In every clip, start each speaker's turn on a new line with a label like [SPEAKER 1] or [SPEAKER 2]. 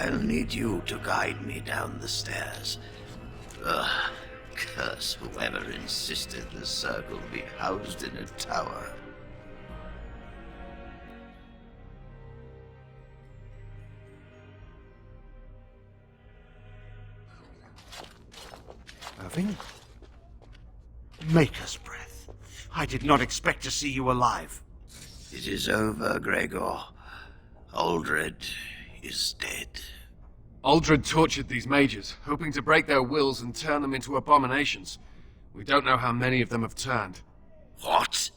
[SPEAKER 1] I'll need you to guide me down the stairs. Ugh, curse whoever insisted the circle be housed in a tower.
[SPEAKER 2] Irving? Maker's breath. I did not expect to see you alive.
[SPEAKER 1] It is over, Gregor. Aldred is dead.
[SPEAKER 3] Aldred tortured these mages, hoping to break their wills and turn them into abominations. We don't know how many of them have turned.
[SPEAKER 1] What?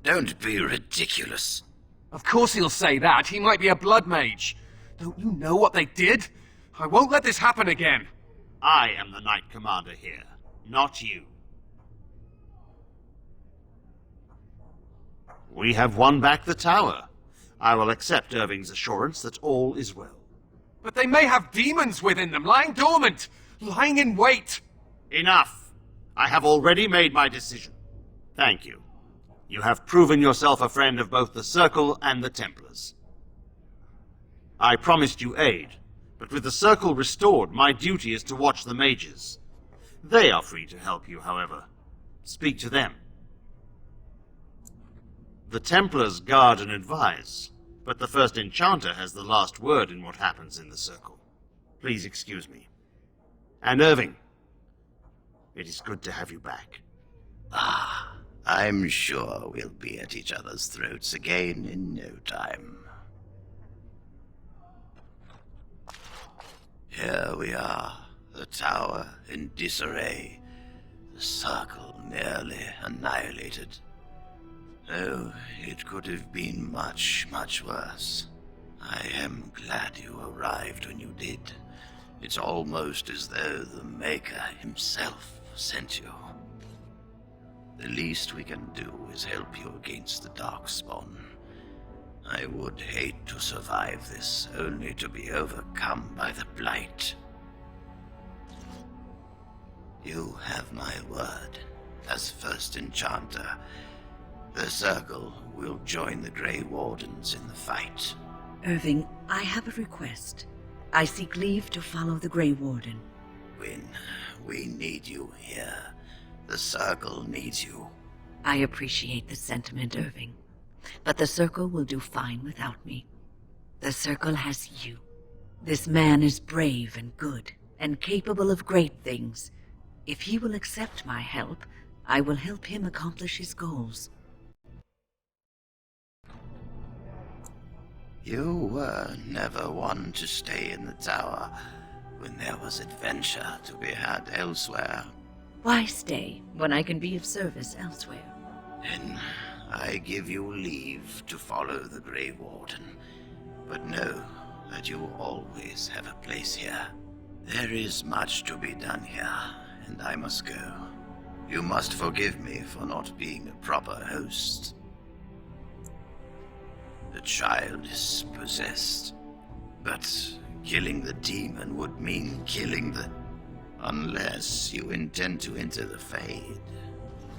[SPEAKER 1] Don't be ridiculous.
[SPEAKER 3] Of course he'll say that. He might be a blood mage. Don't you know what they did? I won't let this happen again.
[SPEAKER 2] I am the Knight Commander here, not you. We have won back the tower. I will accept Irving's assurance that all is well.
[SPEAKER 3] But they may have demons within them, lying dormant, lying in wait.
[SPEAKER 2] Enough! I have already made my decision. Thank you. You have proven yourself a friend of both the Circle and the Templars. I promised you aid, but with the Circle restored, my duty is to watch the mages. They are free to help you, however. Speak to them. The Templars guard and advise, but the First Enchanter has the last word in what happens in the Circle. Please excuse me. And Irving, it is good to have you back.
[SPEAKER 1] Ah, I'm sure we'll be at each other's throats again in no time. Here we are, the tower in disarray, the Circle nearly annihilated. Oh, it could have been much, much worse. I am glad you arrived when you did. It's almost as though the Maker himself sent you. The least we can do is help you against the Darkspawn. I would hate to survive this, only to be overcome by the Blight. You have my word. As First Enchanter, the Circle will join the Grey Wardens in the fight.
[SPEAKER 4] Irving, I have a request. I seek leave to follow the Grey Warden.
[SPEAKER 1] When we need you here, the Circle needs you.
[SPEAKER 4] I appreciate the sentiment, Irving. But the Circle will do fine without me. The Circle has you. This man is brave and good, and capable of great things. If he will accept my help, I will help him accomplish his goals.
[SPEAKER 1] You were never one to stay in the tower when there was adventure to be had elsewhere.
[SPEAKER 4] Why stay when I can be of service elsewhere?
[SPEAKER 1] Then I give you leave to follow the Grey Warden, but know that you always have a place here. There is much to be done here, and I must go. You must forgive me for not being a proper host. The child is possessed, but killing the demon would mean killing the... Unless you intend to enter the Fade.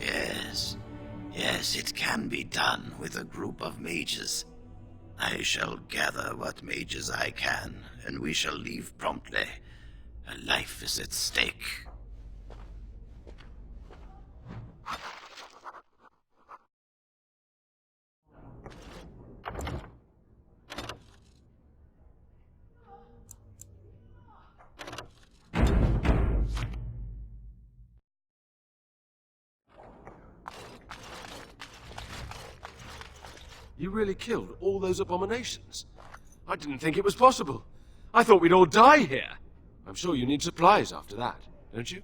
[SPEAKER 1] Yes, it can be done with a group of mages. I shall gather what mages I can, and we shall leave promptly. A life is at stake.
[SPEAKER 3] You really killed all those abominations? I didn't think it was possible. I thought we'd all die here. I'm sure you need supplies after that, don't you?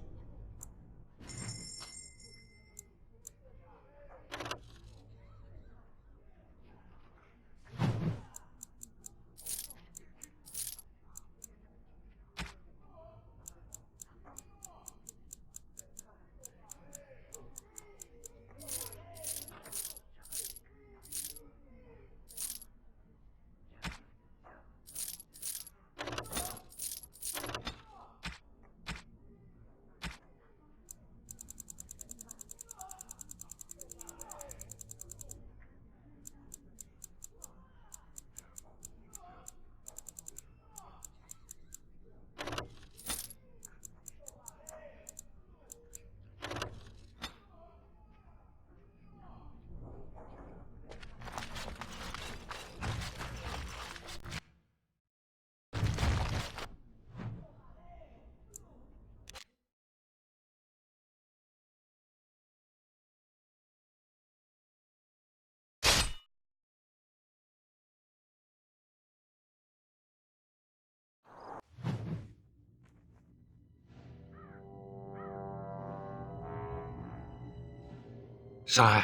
[SPEAKER 5] Sire,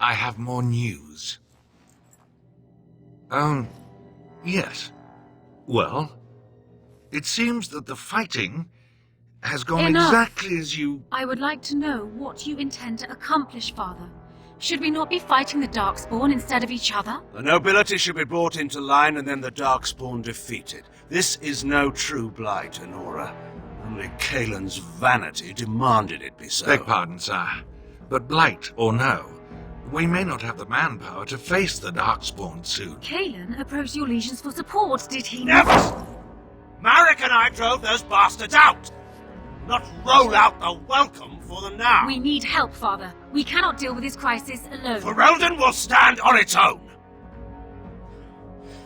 [SPEAKER 5] I have more news. Yes. Well, it seems that the fighting has gone
[SPEAKER 6] Enough.
[SPEAKER 5] exactly as you...
[SPEAKER 6] I would like to know what you intend to accomplish, Father. Should we not be fighting the Darkspawn instead of each other?
[SPEAKER 3] The nobility should be brought into line and then the Darkspawn defeated. This is no true blight, Honora. Only Kaelin's vanity demanded it be so.
[SPEAKER 5] Beg pardon, sire, but blight or no, we may not have the manpower to face the Darkspawn soon.
[SPEAKER 6] Kaelin approached your legions for support, did he
[SPEAKER 3] Never!
[SPEAKER 6] not?
[SPEAKER 3] Marek and I drove those bastards out! Not roll out the welcome for them now!
[SPEAKER 6] We need help, Father. We cannot deal with this crisis alone.
[SPEAKER 3] Ferelden will stand on its own!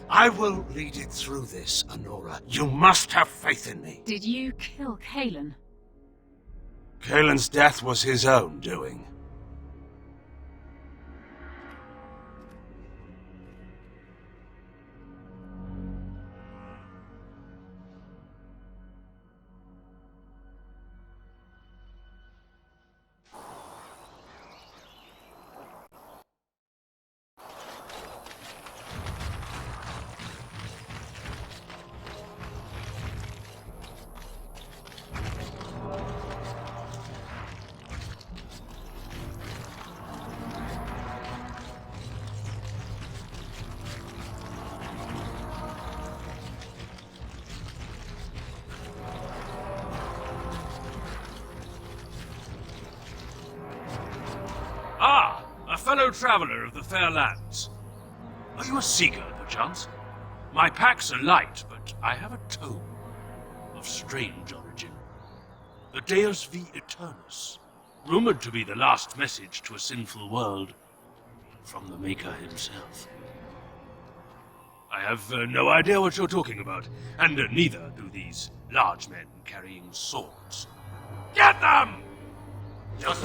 [SPEAKER 3] I will lead it through this, Honora. You must have faith in me.
[SPEAKER 6] Did you kill Kaelin?
[SPEAKER 3] Kaelin's death was his own doing.
[SPEAKER 7] Ah, a fellow traveler of the fair lands. Are you a seeker, perchance? My packs are light, but I have a tome of strange origin. The Deus V Eternus, rumored to be the last message to a sinful world from the Maker himself. I have no idea what you're talking about, and neither do these large men carrying swords. Get them! Just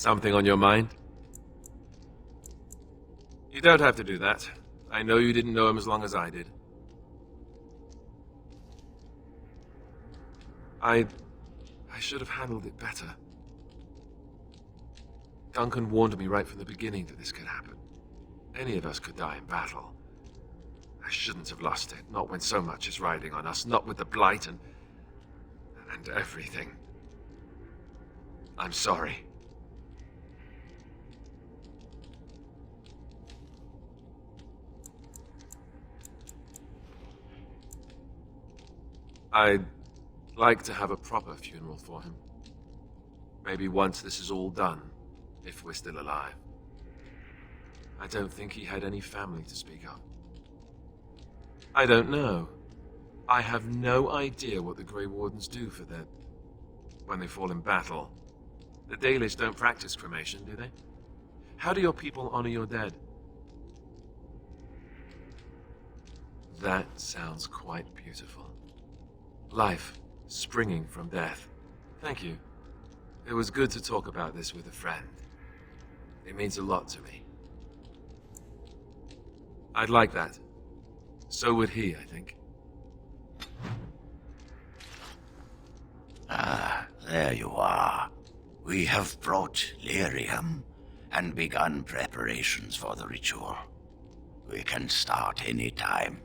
[SPEAKER 3] Something on your mind? You don't have to do that. I know you didn't know him as long as I did. I should have handled it better. Duncan warned me right from the beginning that this could happen. Any of us could die in battle. I shouldn't have lost it, not when so much is riding on us, not with the Blight and everything. I'm sorry. I'd like to have a proper funeral for him. Maybe once this is all done, if we're still alive. I don't think he had any family to speak of. I don't know. I have no idea what the Grey Wardens do for their... when they fall in battle. The Dalish don't practice cremation, do they? How do your people honor your dead? That sounds quite beautiful. Life springing from death. Thank you. It was good to talk about this with a friend. It means a lot to me. I'd like that. So would he, I think.
[SPEAKER 1] Ah, there you are. We have brought lyrium and begun preparations for the ritual. We can start any time.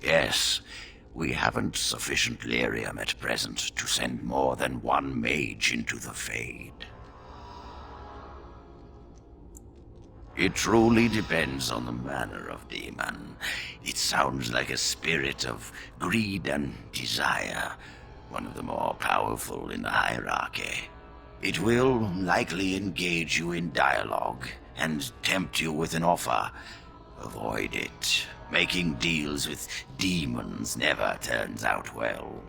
[SPEAKER 1] Yes, we haven't sufficient lyrium at present to send more than one mage into the Fade. It truly depends on the manner of demon. It sounds like a spirit of greed and desire, one of the more powerful in the hierarchy. It will likely engage you in dialogue and tempt you with an offer. Avoid it. Making deals with demons never turns out well.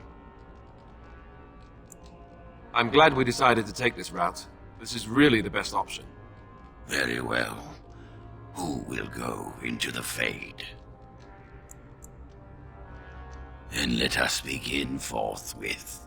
[SPEAKER 3] I'm glad we decided to take this route. This is really the best option.
[SPEAKER 1] Very well. Who will go into the Fade? Then let us begin forthwith.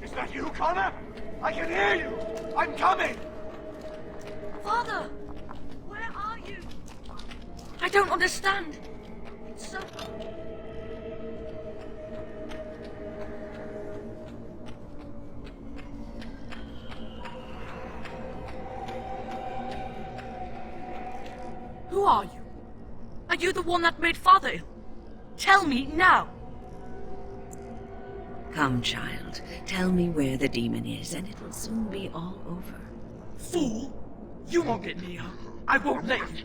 [SPEAKER 8] Is that you, Connor? I can hear you! I'm coming!
[SPEAKER 4] Father! Where are you? I don't understand. It's so... Who are you? Are you the one that made Father ill? Tell me now! Come, child. Tell me where the demon is, and it will soon be all over.
[SPEAKER 8] Fool! You won't get near. I won't let you.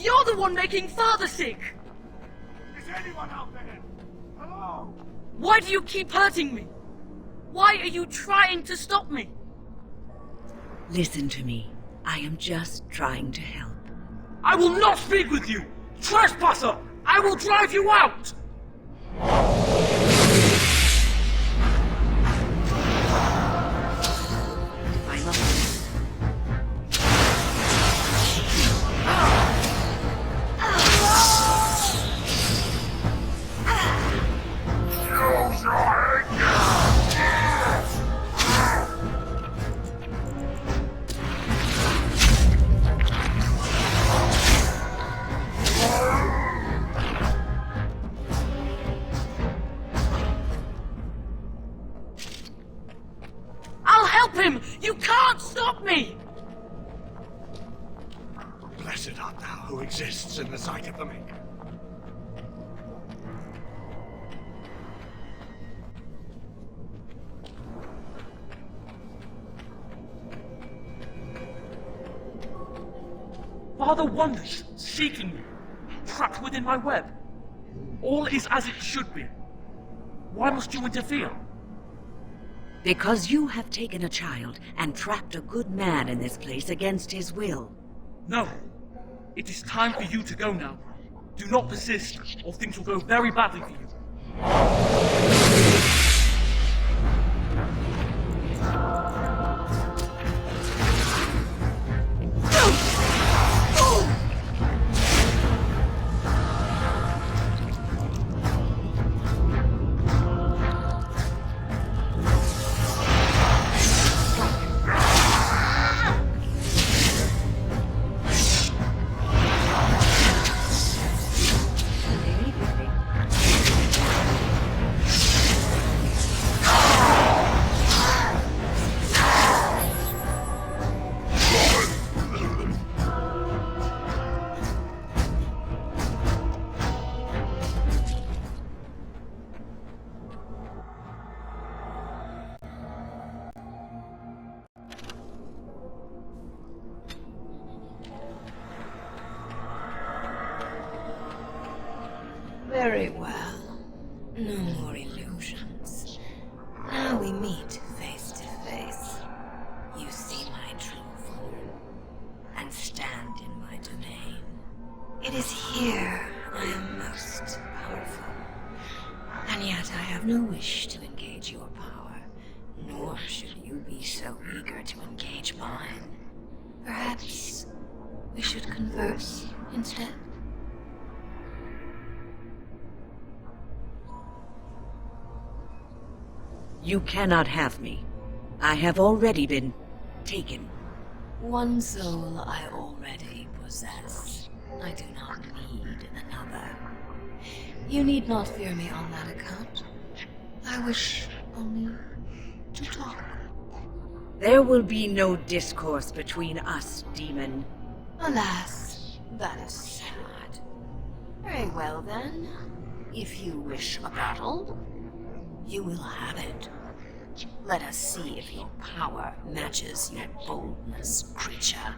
[SPEAKER 8] You're the one making Father sick! Is anyone out there? Hello? Why do you keep hurting me? Why are you trying to stop me?
[SPEAKER 4] Listen to me. I am just trying to help.
[SPEAKER 8] I will not speak with you! Trespasser! I will drive you out!
[SPEAKER 4] I must...
[SPEAKER 8] You can't stop me!
[SPEAKER 5] Blessed art thou who exists in the sight of the Maker.
[SPEAKER 8] Father wanders, seeking me, trapped within my web. All is as it should be. Why must you interfere?
[SPEAKER 4] Because you have taken a child and trapped a good man in this place against his will.
[SPEAKER 8] No. It is time for you to go now. Do not persist, or things will go very badly for you.
[SPEAKER 9] Very well. No more illusions. Now we meet face to face. You see my true form, and stand in my domain. It is here I am most powerful. And yet I have no wish to engage your power, nor should you be so eager to engage mine. Perhaps we should converse instead?
[SPEAKER 4] You cannot have me. I have already been taken.
[SPEAKER 9] One soul I already possess. I do not need another. You need not fear me on that account. I wish only to talk.
[SPEAKER 4] There will be no discourse between us, demon.
[SPEAKER 9] Alas, that is sad. Very well then. If you wish a battle, you will have it. Let us see if your power matches your boldness, creature.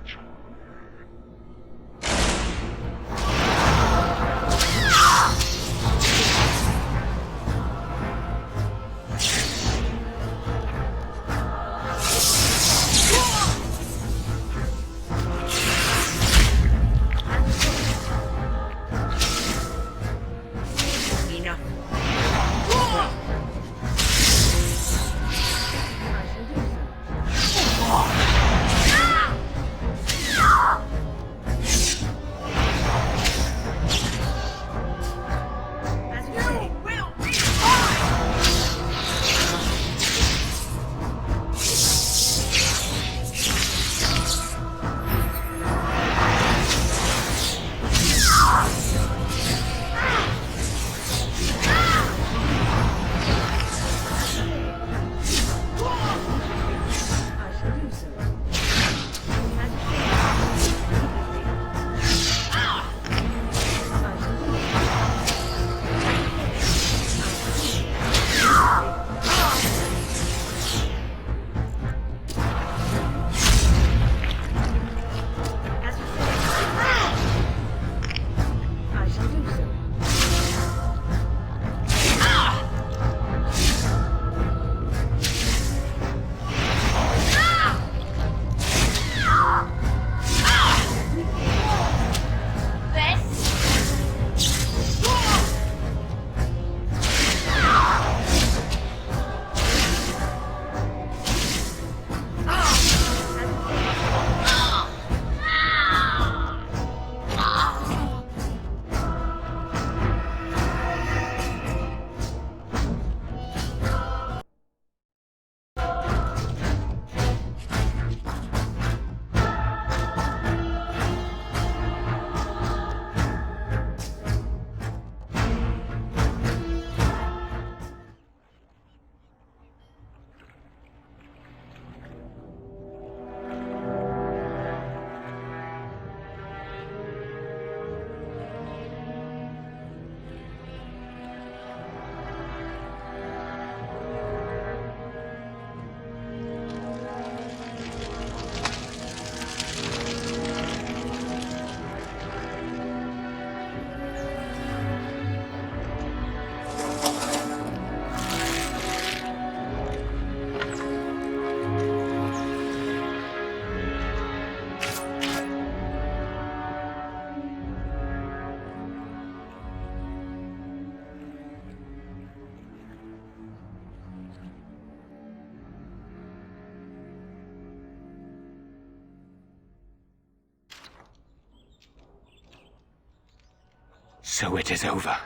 [SPEAKER 10] So it is over.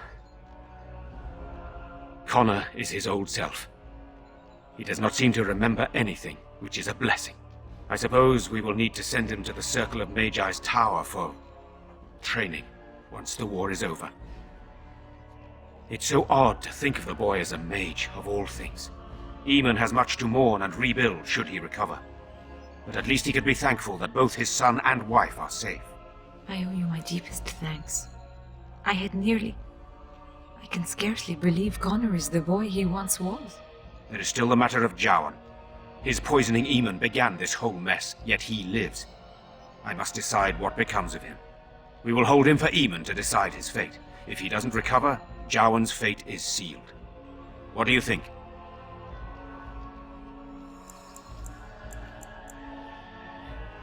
[SPEAKER 10] Connor is his old self. He does not seem to remember anything, which is a blessing. I suppose we will need to send him to the Circle of Magi's tower for training once the war is over. It's so odd to think of the boy as a mage, of all things. Eamon has much to mourn and rebuild should he recover. But at least he could be thankful that both his son and wife are safe.
[SPEAKER 11] I owe you my deepest thanks. I can scarcely believe Connor is the boy he once was.
[SPEAKER 10] There is still the matter of Jowan. His poisoning Eamon began this whole mess, yet he lives. I must decide what becomes of him. We will hold him for Eamon to decide his fate. If he doesn't recover, Jowan's fate is sealed. What do you think?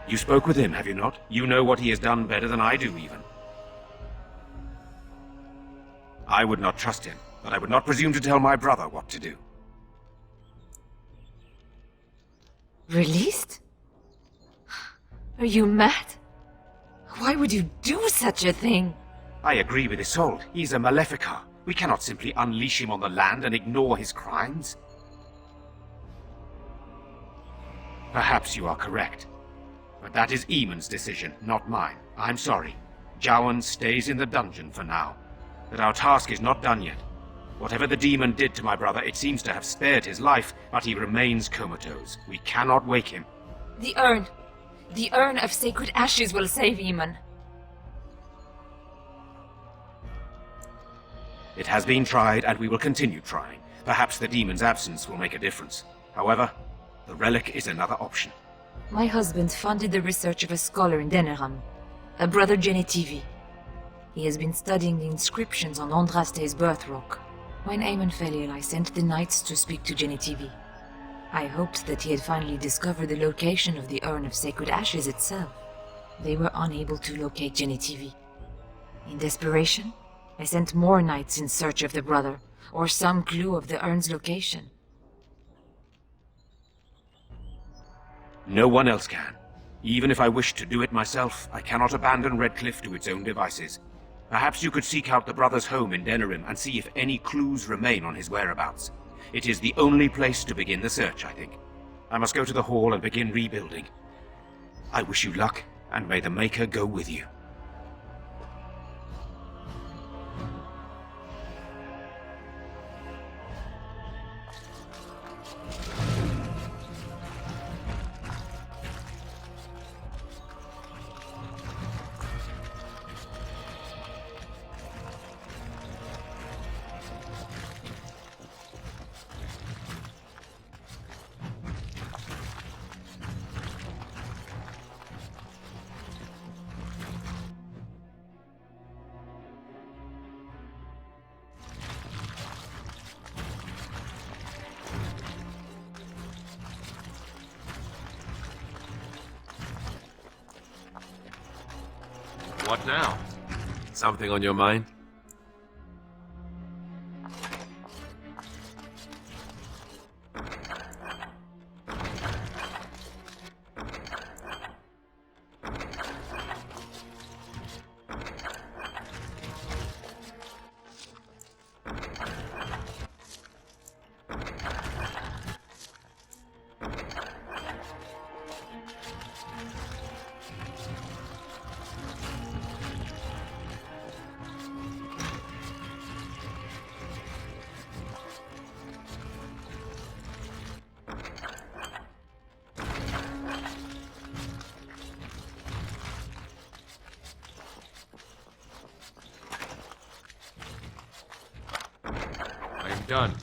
[SPEAKER 10] You spoke with him, have you not? You know what he has done better than I do, even. I would not trust him, but I would not presume to tell my brother what to do.
[SPEAKER 11] Released? Are you mad? Why would you do such a thing?
[SPEAKER 10] I agree with Isolde. He's a Maleficar. We cannot simply unleash him on the land and ignore his crimes. Perhaps you are correct. But that is Eamon's decision, not mine. I'm sorry. Jowan stays in the dungeon for now. But our task is not done yet. Whatever the demon did to my brother, it seems to have spared his life, but he remains comatose. We cannot wake him.
[SPEAKER 11] The urn. The urn of sacred ashes will save Eamon.
[SPEAKER 10] It has been tried, and we will continue trying. Perhaps the demon's absence will make a difference. However, the relic is another option.
[SPEAKER 11] My husband funded the research of a scholar in Deneram, a brother Genetivi. He has been studying the inscriptions on Andraste's birth rock. When Eamon fell ill, I sent the knights to speak to Genetivi. I hoped that he had finally discovered the location of the urn of sacred ashes itself. They were unable to locate Genetivi. In desperation, I sent more knights in search of the brother, or some clue of the urn's location.
[SPEAKER 10] No one else can. Even if I wished to do it myself, I cannot abandon Redcliffe to its own devices. Perhaps you could seek out the brother's home in Denerim and see if any clues remain on his whereabouts. It is the only place to begin the search, I think. I must go to the hall and begin rebuilding. I wish you luck, and may the Maker go with you.
[SPEAKER 3] What now? Something on your mind? I am done.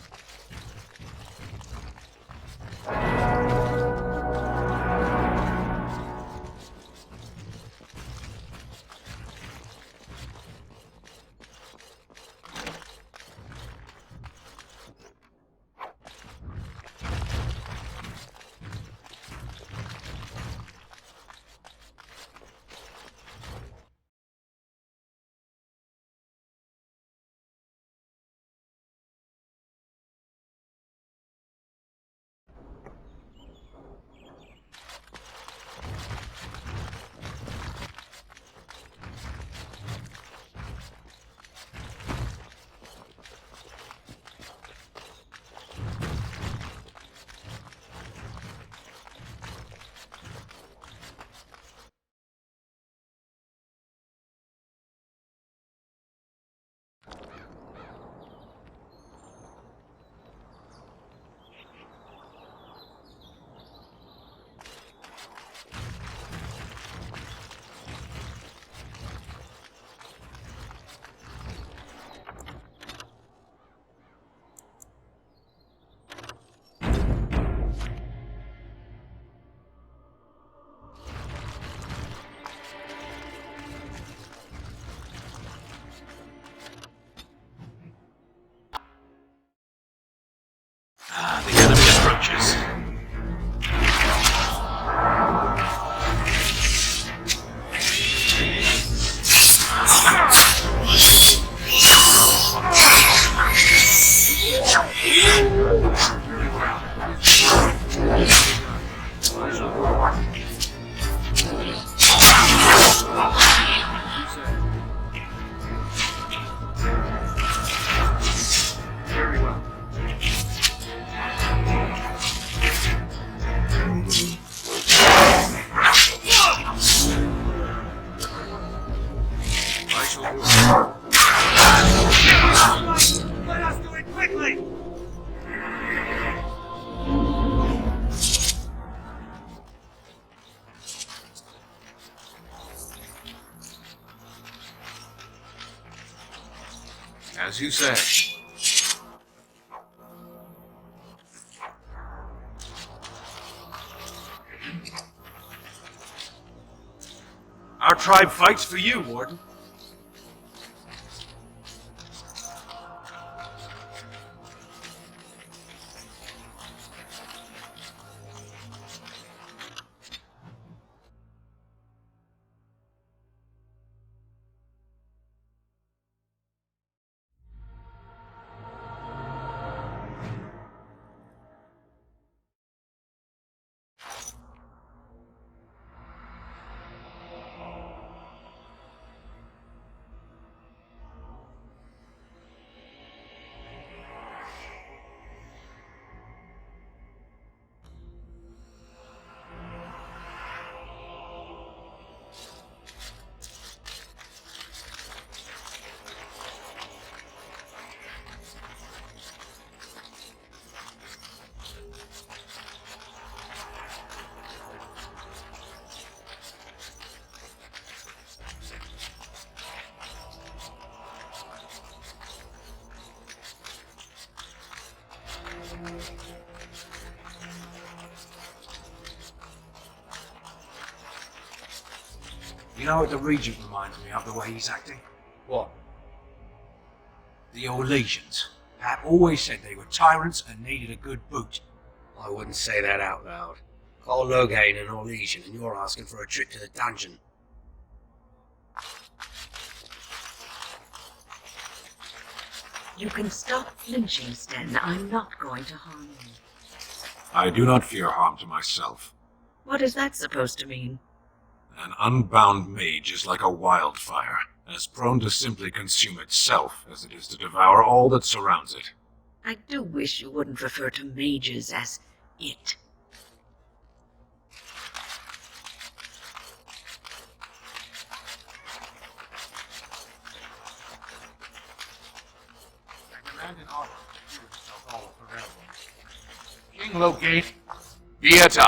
[SPEAKER 2] Let us do it quickly!
[SPEAKER 5] As you say.
[SPEAKER 7] Our tribe fights for you, Warden.
[SPEAKER 5] You know what the Regent reminds me of, the way he's acting?
[SPEAKER 7] What?
[SPEAKER 5] The Orlesians. Pap always said they were tyrants and needed a good boot.
[SPEAKER 12] I wouldn't say that out loud. Call Loghain an Orlesian and you're asking for a trip to the dungeon.
[SPEAKER 4] You can stop flinching, Sten. I'm not going to harm you.
[SPEAKER 5] I do not fear harm to myself.
[SPEAKER 4] What is that supposed to mean?
[SPEAKER 5] An unbound mage is like a wildfire, as prone to simply consume itself as it is to devour all that surrounds it.
[SPEAKER 4] I do wish you wouldn't refer to mages as it.
[SPEAKER 5] King Loghain.
[SPEAKER 3] Vieta!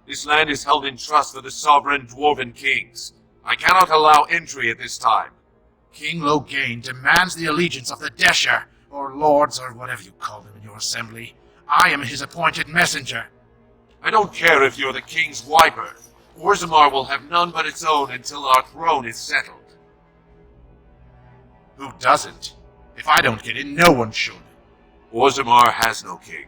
[SPEAKER 3] This land is held in trust for the sovereign Dwarven kings. I cannot allow entry at this time.
[SPEAKER 5] King Loghain demands the allegiance of the Desher, or lords, or whatever you call them in your assembly. I am his appointed messenger.
[SPEAKER 3] I don't care if you're the king's wiper. Orzammar will have none but its own until our throne is settled.
[SPEAKER 5] Who doesn't? If I don't get in, no one should.
[SPEAKER 3] Orzammar has no king.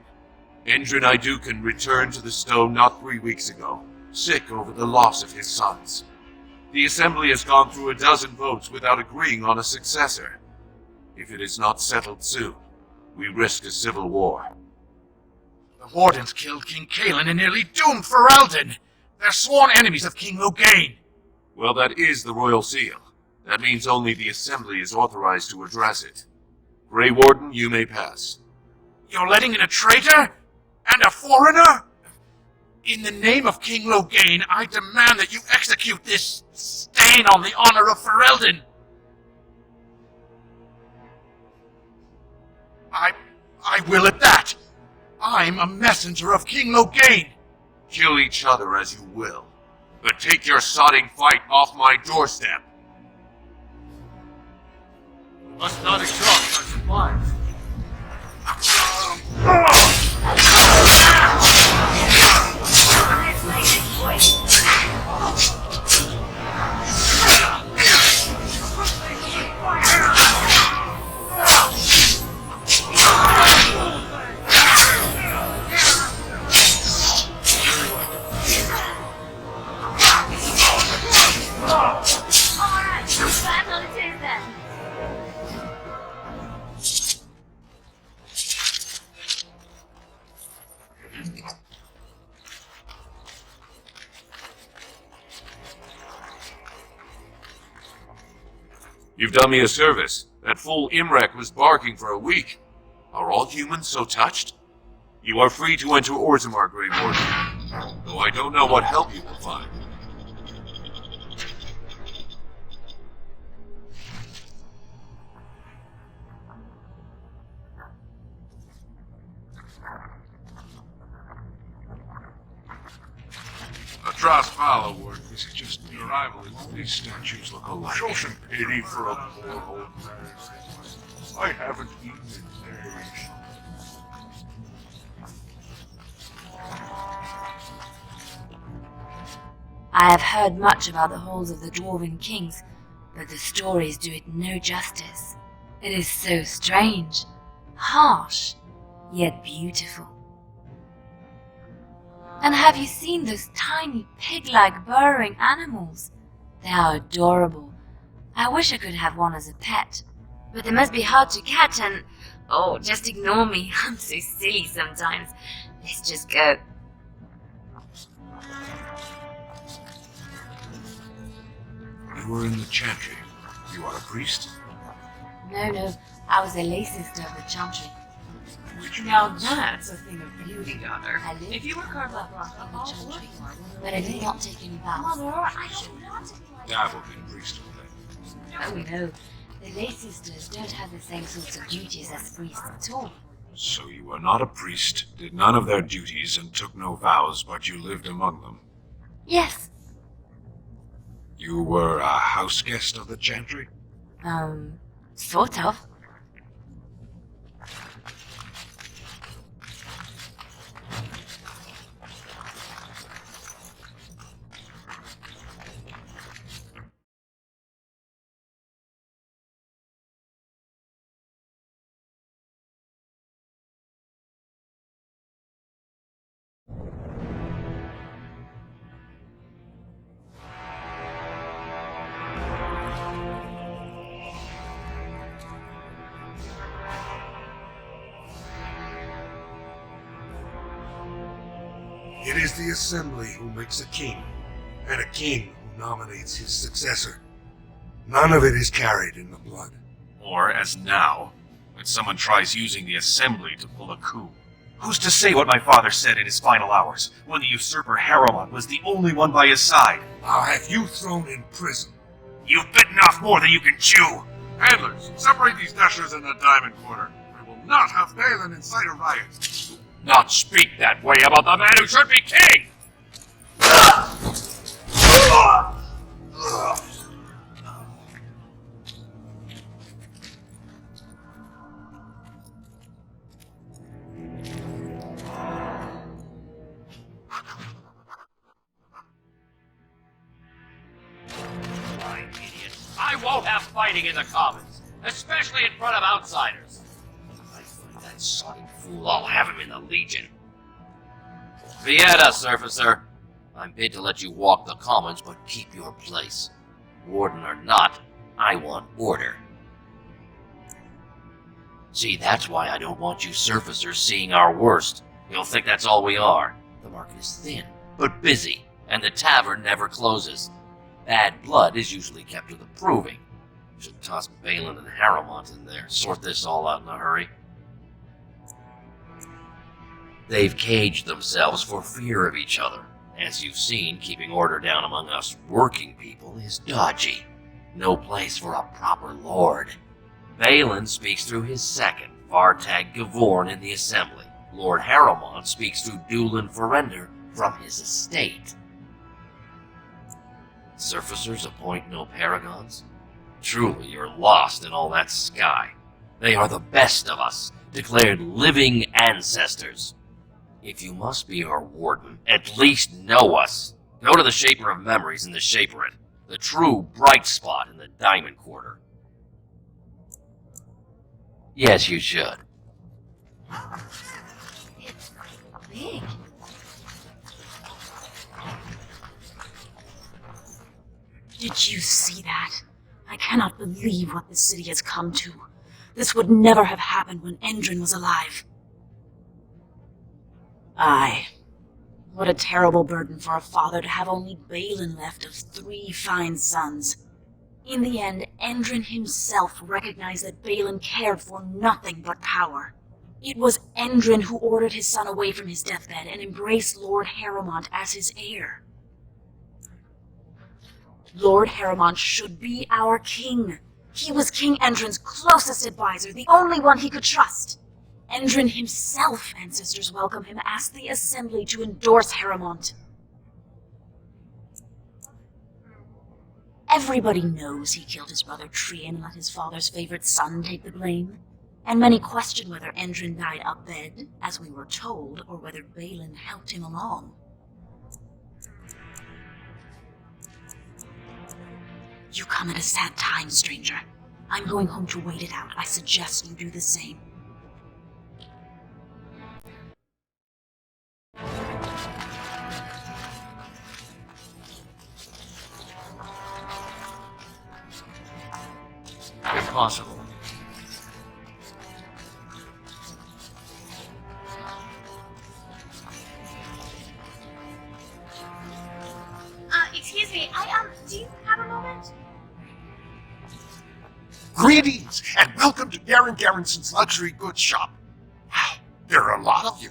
[SPEAKER 3] Endrin Idukan returned to the stone not 3 weeks ago, sick over the loss of his sons. The assembly has gone through a dozen votes without agreeing on a successor. If it is not settled soon, we risk a civil war.
[SPEAKER 5] The Wardens killed King Cailan and nearly doomed Ferelden. They're sworn enemies of King Loghain.
[SPEAKER 3] Well, that is the royal seal. That means only the assembly is authorized to address it. Grey Warden, you may pass.
[SPEAKER 5] You're letting in a traitor? And a foreigner? In the name of King Loghain, I demand that you execute this stain on the honor of Ferelden. I will at that. I'm a messenger of King Loghain.
[SPEAKER 3] Kill each other as you will, but take your sodding fight off my doorstep.
[SPEAKER 2] Must not exhaust our supplies.
[SPEAKER 3] You've done me a service. That fool Imrek was barking for a week. Are all humans so touched? You are free to enter Orzammar, Grey Warden, though I don't know what help you will find.
[SPEAKER 5] Andros follower, is it just the arrival? These statues look alike. Show some pity for a poor old man. I haven't eaten in days.
[SPEAKER 11] I have heard much about the halls of the Dwarven kings, but the stories do it no justice. It is so strange, harsh, yet beautiful. And have you seen those tiny pig-like burrowing animals? They are adorable. I wish I could have one as a pet. But they must be hard to catch and... Oh, just ignore me. I'm so silly sometimes. Let's just go.
[SPEAKER 5] You were in the chantry. You are a priest?
[SPEAKER 11] No. I was a lay sister of the chantry. Now that's a thing of beauty, daughter. I lived if you were carved up in the chantry, but I did not take any vows. Mother, I don't want to.
[SPEAKER 5] Dabbled in priesthood then.
[SPEAKER 11] Oh no, the lay sisters don't have the same sorts of duties as priests at all.
[SPEAKER 5] So you were not a priest, did none of their duties, and took no vows, but you lived among them.
[SPEAKER 11] Yes.
[SPEAKER 5] You were a house guest of the chantry?
[SPEAKER 11] Sort of.
[SPEAKER 13] It is the Assembly who makes a king, and a king who nominates his successor. None of it is carried in the blood.
[SPEAKER 3] Or, as now, when someone tries using the Assembly to pull a coup. Who's to say what my father said in his final hours, when the usurper Harrowmont was the only one by his side?
[SPEAKER 13] I'll have you thrown in prison.
[SPEAKER 3] You've bitten off more than you can chew!
[SPEAKER 5] Handlers, separate these dashers in the diamond quarter. We will not have Balin incite a riot.
[SPEAKER 7] Not speak that way about the man who should be king! I won't have fighting in the Commons, especially in front of outsiders. I find that sodding fool, I'll have him in the Legion.
[SPEAKER 14] Vieta, Surfacer. I'm bid to let you walk the Commons, but keep your place. Warden or not, I want order. See, that's why I don't want you Surfacers seeing our worst. You'll think that's all we are. The market is thin, but busy, and the tavern never closes. Bad blood is usually kept to the proving. Should toss Balin and Harrowmont in there, sort this all out in a hurry. They've caged themselves for fear of each other. As you've seen, keeping order down among us working people is dodgy. No place for a proper lord. Balin speaks through his second, Vartag Gavorn, in the Assembly. Lord Harrowmont speaks through Dulin Ferender from his estate. Surfacers appoint no paragons? Truly, you're lost in all that sky. They are the best of us, declared living ancestors. If you must be our warden, at least know us. Go to the Shaper of Memories in the Shaperin, the true bright spot in the Diamond Quarter. Yes, you should.
[SPEAKER 11] It's big.
[SPEAKER 6] Did you see that? I cannot believe what this city has come to. This would never have happened when Endrin was alive. Aye. What a terrible burden for a father to have only Balin left of 3 fine sons. In the end, Endrin himself recognized that Balin cared for nothing but power. It was Endrin who ordered his son away from his deathbed and embraced Lord Harrowmont as his heir. Lord Harrowmont should be our king. He was King Endrin's closest advisor, the only one he could trust. Endrin himself, ancestors welcome him, asked the Assembly to endorse Harrowmont. Everybody knows he killed his brother Trian and let his father's favorite son take the blame. And many question whether Endrin died abed, as we were told, or whether Balin helped him along. You come at a sad time, stranger. I'm going home to wait it out. I suggest you do the same.
[SPEAKER 2] Impossible.
[SPEAKER 6] Excuse me, do you have a moment?
[SPEAKER 5] Greetings, and welcome to Baron Garrison's luxury goods shop. Wow, there are a lot of you,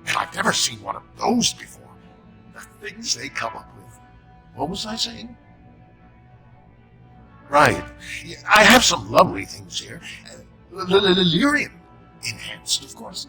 [SPEAKER 5] and I've never seen one of those before. The things they come up with. What was I saying? Right. Yeah, I have some lovely things here. Lyrian. Enhanced, of course.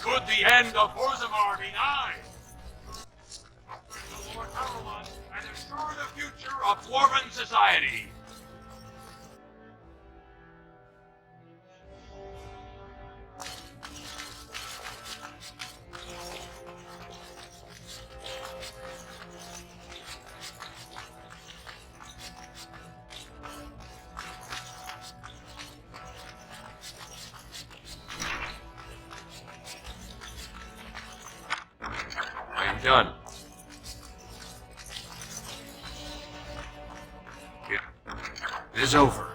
[SPEAKER 7] Could the end of Orzammar be nigh? The Lord Harold and ensure the future of Dwarven society.
[SPEAKER 3] Done.
[SPEAKER 5] It is over.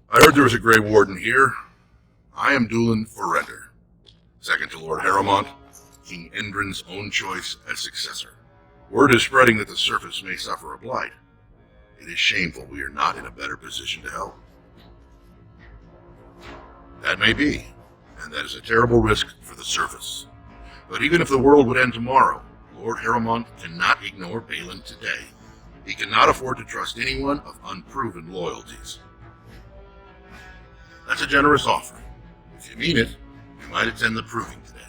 [SPEAKER 13] I heard there was a Grey Warden here. I am Dulin Forrender, second to Lord Haramont, King Endrin's own choice as successor. Word is spreading that the surface may suffer a blight. It is shameful we are not in a better position to help. That may be, and that is a terrible risk for the surface. But even if the world would end tomorrow, Lord Haramont cannot ignore Balin today. He cannot afford to trust anyone of unproven loyalties. That's a generous offer. If you mean it, you might attend the proving today.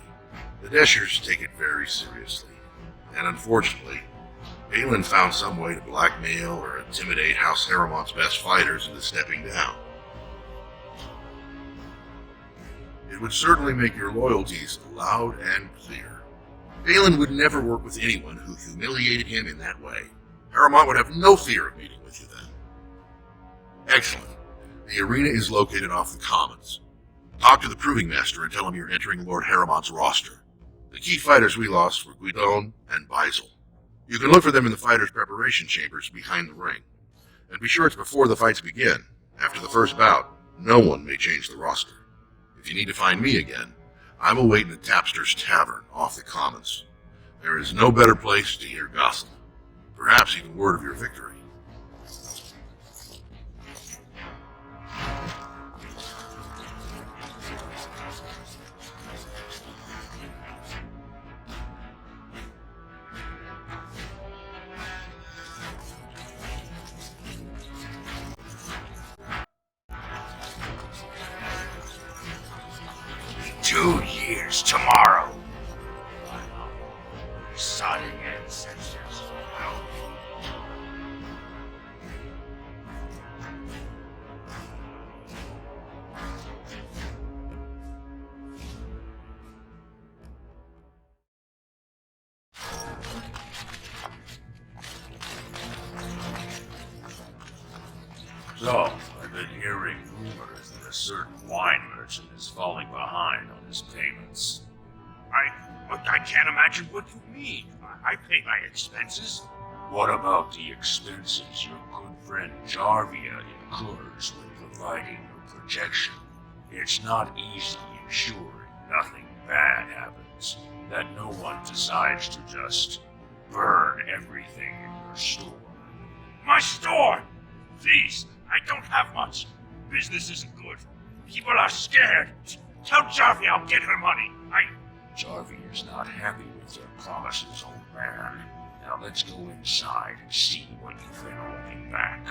[SPEAKER 13] The Deshers take it very seriously, and unfortunately, Balin found some way to blackmail or intimidate House Haramont's best fighters into stepping down. It would certainly make your loyalties loud and clear. Balin would never work with anyone who humiliated him in that way. Haramont would have no fear of meeting with you then. Excellent. The arena is located off the Commons. Talk to the Proving Master and tell him you're entering Lord Haramont's roster. The key fighters we lost were Guidon and Beisel. You can look for them in the fighters' preparation chambers behind the ring. And be sure it's before the fights begin. After the first bout, no one may change the roster. If you need to find me again, I'm awaiting at Tapster's Tavern off the Commons. There is no better place to hear gossip. Perhaps even word of your victory.
[SPEAKER 1] 2 years tomorrow. Sodding ancestors.
[SPEAKER 7] So, I've been hearing rumors that a certain wine merchant is falling behind on his payments. I can't imagine what you mean. I pay my expenses. What about the expenses your good friend Jarvia incurs when providing your protection? It's not easy ensuring nothing bad happens, that no one decides to just burn everything in your store. My store! Please, I don't have much. Business isn't good. People are scared. Tell Jarvia I'll get her money. Jarvia's not happy with your promises, old man. Now let's go inside and see what you've been holding back.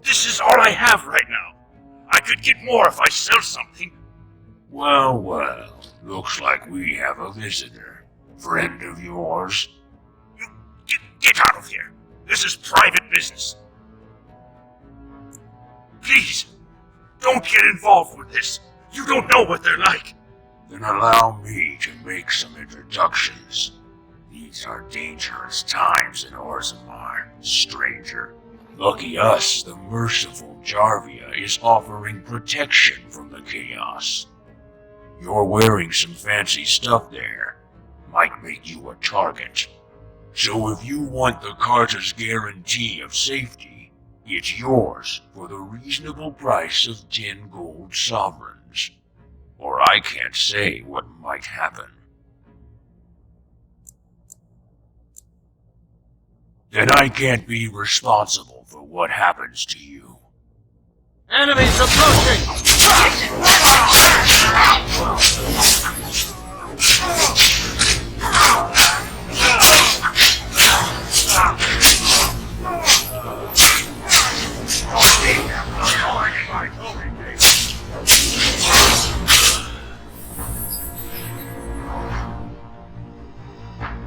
[SPEAKER 7] This is all I have right now. I could get more if I sell something. Well, well, looks like we have a visitor. Friend of yours? You get out of here. This is private business. Please, don't get involved with this. You don't know what they're like. Then allow me to make some introductions. These are dangerous times in Orzammar, stranger. Lucky us, the merciful Jarvia is offering protection from the chaos. You're wearing some fancy stuff there. Might make you a target. So if you want the Carter's guarantee of safety, it's yours for the reasonable price of 10 gold sovereigns. Or I can't say what might happen. Then I can't be responsible for what happens to you.
[SPEAKER 2] Enemies approaching!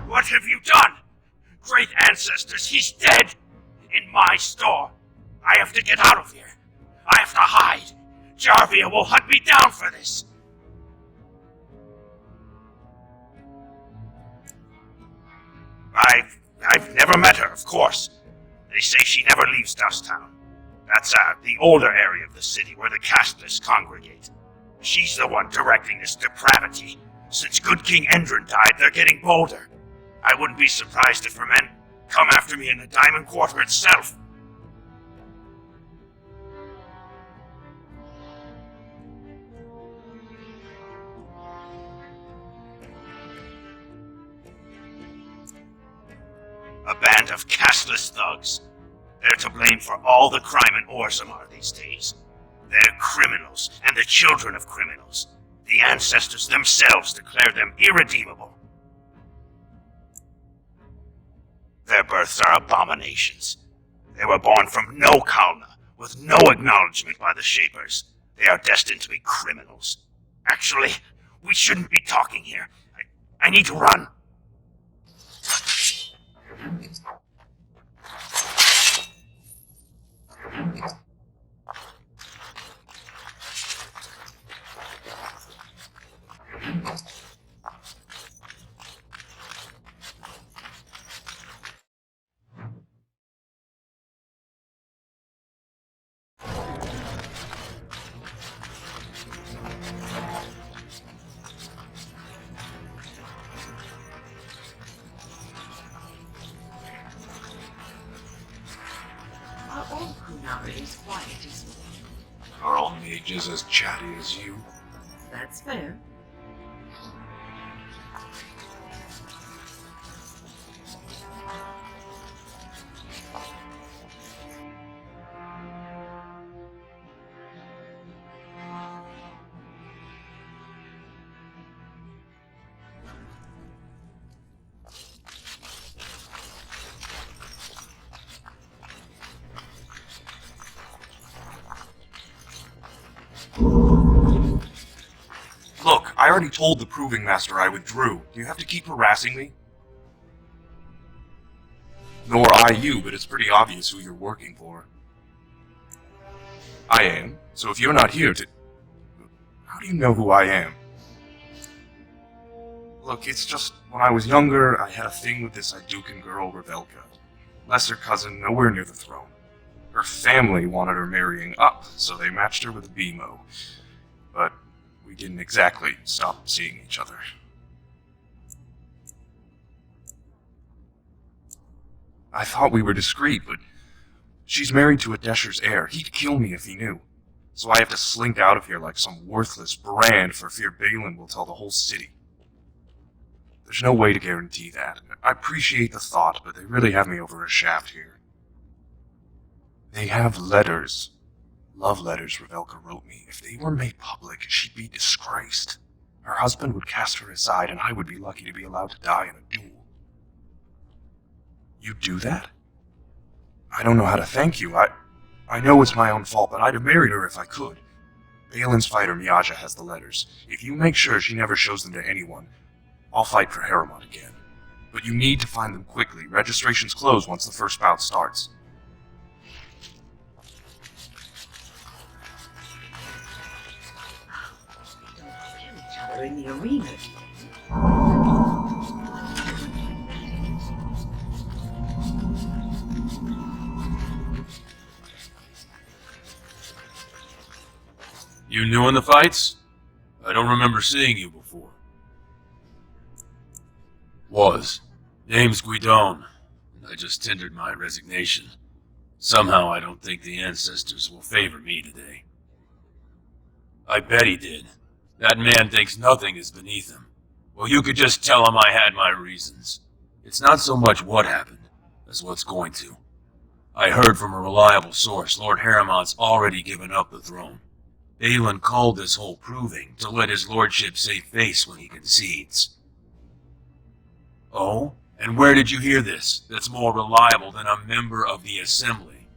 [SPEAKER 7] What have you done? Great ancestors, he's dead! In my store. I have to get out of here. I have to hide. Jarvia will hunt me down for this. I've never met her, of course. They say she never leaves Dusttown. That's the older area of the city where the casteless congregate. She's the one directing this depravity. Since good King Endrin died, they're getting bolder. I wouldn't be surprised if her men come after me in the Diamond Quarter itself. A band of casteless thugs. They're to blame for all the crime in Orzammar these days. They're criminals, and the children of criminals. The ancestors themselves declared them irredeemable. Their births are abominations. They were born from no Kalna, with no acknowledgement by the Shapers. They are destined to be criminals. Actually, we shouldn't be talking here. I need to run. Our own
[SPEAKER 15] mages as chatty as you.
[SPEAKER 4] That's fair.
[SPEAKER 15] Look, I already told the Proving Master I withdrew. Do you have to keep harassing me? Nor I you, but it's pretty obvious who you're working for. I am, so if you're not here to... How do you know who I am? Look, it's just, when I was younger, I had a thing with this Idukan girl, Revelka. Lesser cousin, nowhere near the throne. Her family wanted her marrying up, so they matched her with a BMO. But we didn't exactly stop seeing each other. I thought we were discreet, but she's married to a Desher's heir. He'd kill me if he knew. So I have to slink out of here like some worthless brand for fear Balin will tell the whole city. There's no way to guarantee that. I appreciate the thought, but they really have me over a shaft here. They have letters. Love letters Revelka wrote me. If they were made public, she'd be disgraced. Her husband would cast her aside, and I would be lucky to be allowed to die in a duel. You do that? I don't know how to thank you. I know it's my own fault, but I'd have married her if I could. Balin's fighter Miaja has the letters. If you make sure she never shows them to anyone, I'll fight for Harriman again. But you need to find them quickly. Registrations close once the first bout starts.
[SPEAKER 4] Don't kill each other in the arena.
[SPEAKER 7] You new in the fights? I don't remember seeing you before. Was. Name's Guidon. I just tendered my resignation. Somehow I don't think the ancestors will favor me today. I bet he did. That man thinks nothing is beneath him. Well, you could just tell him I had my reasons. It's not so much what happened, as what's going to. I heard from a reliable source Lord Harriman's already given up the throne. Balin called this whole proving to let his lordship save face when he concedes. Oh? And where did you hear this that's more reliable than a member of the Assembly?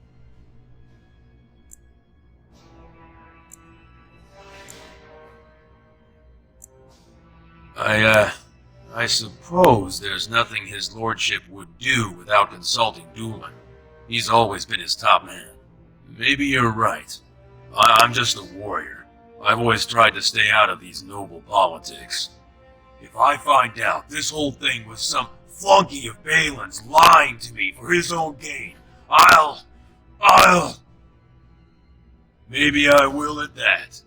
[SPEAKER 7] I suppose there's nothing his lordship would do without consulting Doolin. He's always been his top man. Maybe you're right. I'm just a warrior. I've always tried to stay out of these noble politics. If I find out this whole thing was some flunky of Balin's lying to me for his own gain, Maybe I will at that.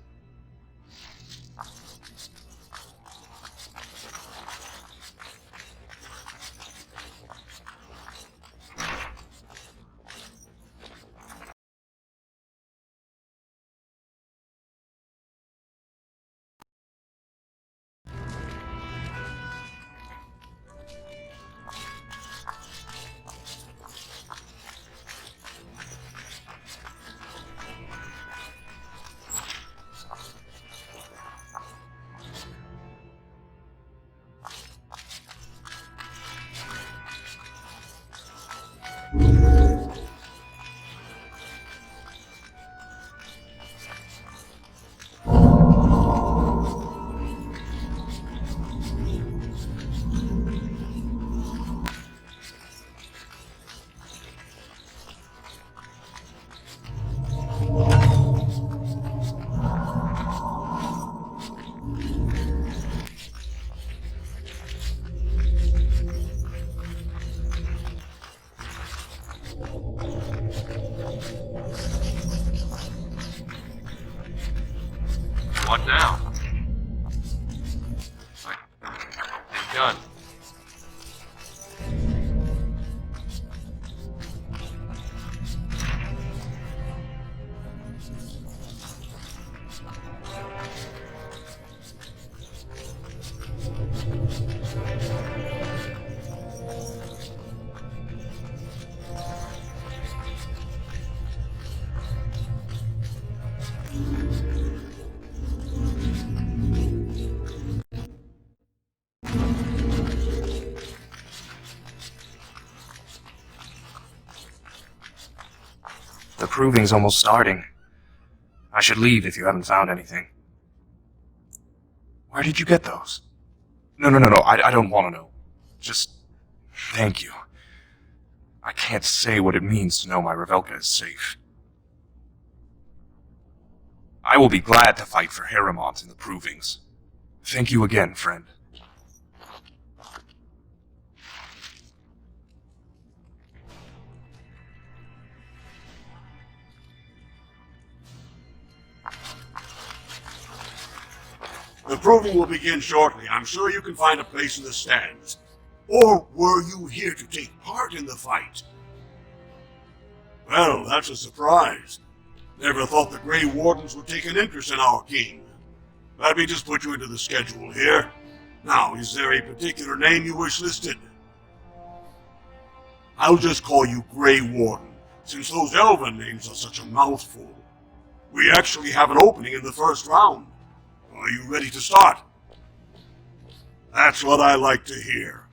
[SPEAKER 3] What now? I'm done.
[SPEAKER 15] The proving's almost starting. I should leave if you haven't found anything. Where did you get those? No, I don't want to know. Just thank you. I can't say what it means to know my Revelka is safe. I will be glad to fight for Harrimont in the provings. Thank you again, friend.
[SPEAKER 5] The proving will begin shortly. I'm sure you can find a place in the stands. Or were you here to take part in the fight? Well, that's a surprise. Never thought the Grey Wardens would take an interest in our king. Let me just put you into the schedule here. Now, is there a particular name you wish listed? I'll just call you Grey Warden, since those elven names are such a mouthful. We actually have an opening in the first round. Are you ready to start? That's what I like to hear.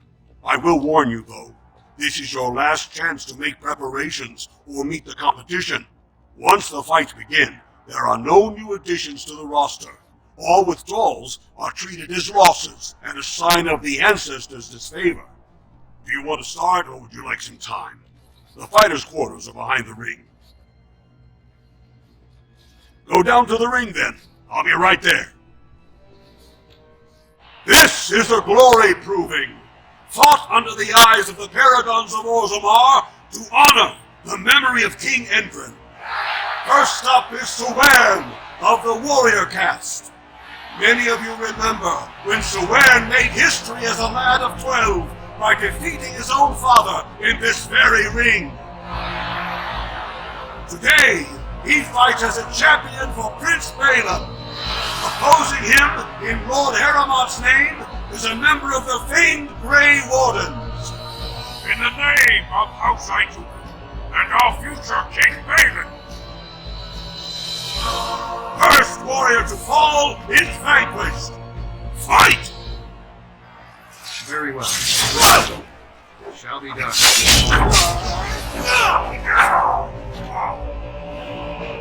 [SPEAKER 5] I will warn you, though. This is your last chance to make preparations or meet the competition. Once the fights begin, there are no new additions to the roster. All withdrawals are treated as losses and a sign of the ancestors' disfavor. Do you want to start, or would you like some time? The fighters' quarters are behind the ring. Go down to the ring, then. I'll be right there. This is a glory proving, fought under the eyes of the Paragons of Orzammar to honor the memory of King Endrin. First up is Suwen of the Warrior Caste. Many of you remember when Suwen made history as a lad of 12 by defeating his own father in this very ring. Today, he fights as a champion for Prince Balin. Opposing him, in Lord Harrimant's name, is a member of the famed Grey Wardens.
[SPEAKER 7] In the name of House Aitu and our future King Balin.
[SPEAKER 5] First warrior to fall is vanquished. Fight!
[SPEAKER 12] Very well. Shall be done.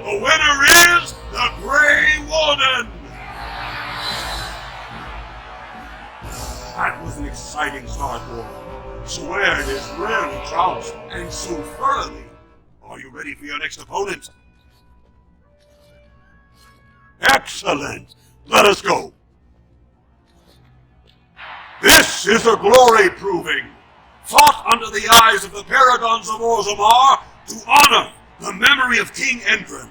[SPEAKER 5] The winner is the Grey Warden! That was an exciting start, Warden. Suwen is rarely trounced, and so thoroughly. Are you ready for your next opponent? Excellent! Let us go! This is a glory proving, fought under the eyes of the Paragons of Orzammar to honor the memory of King Endrin.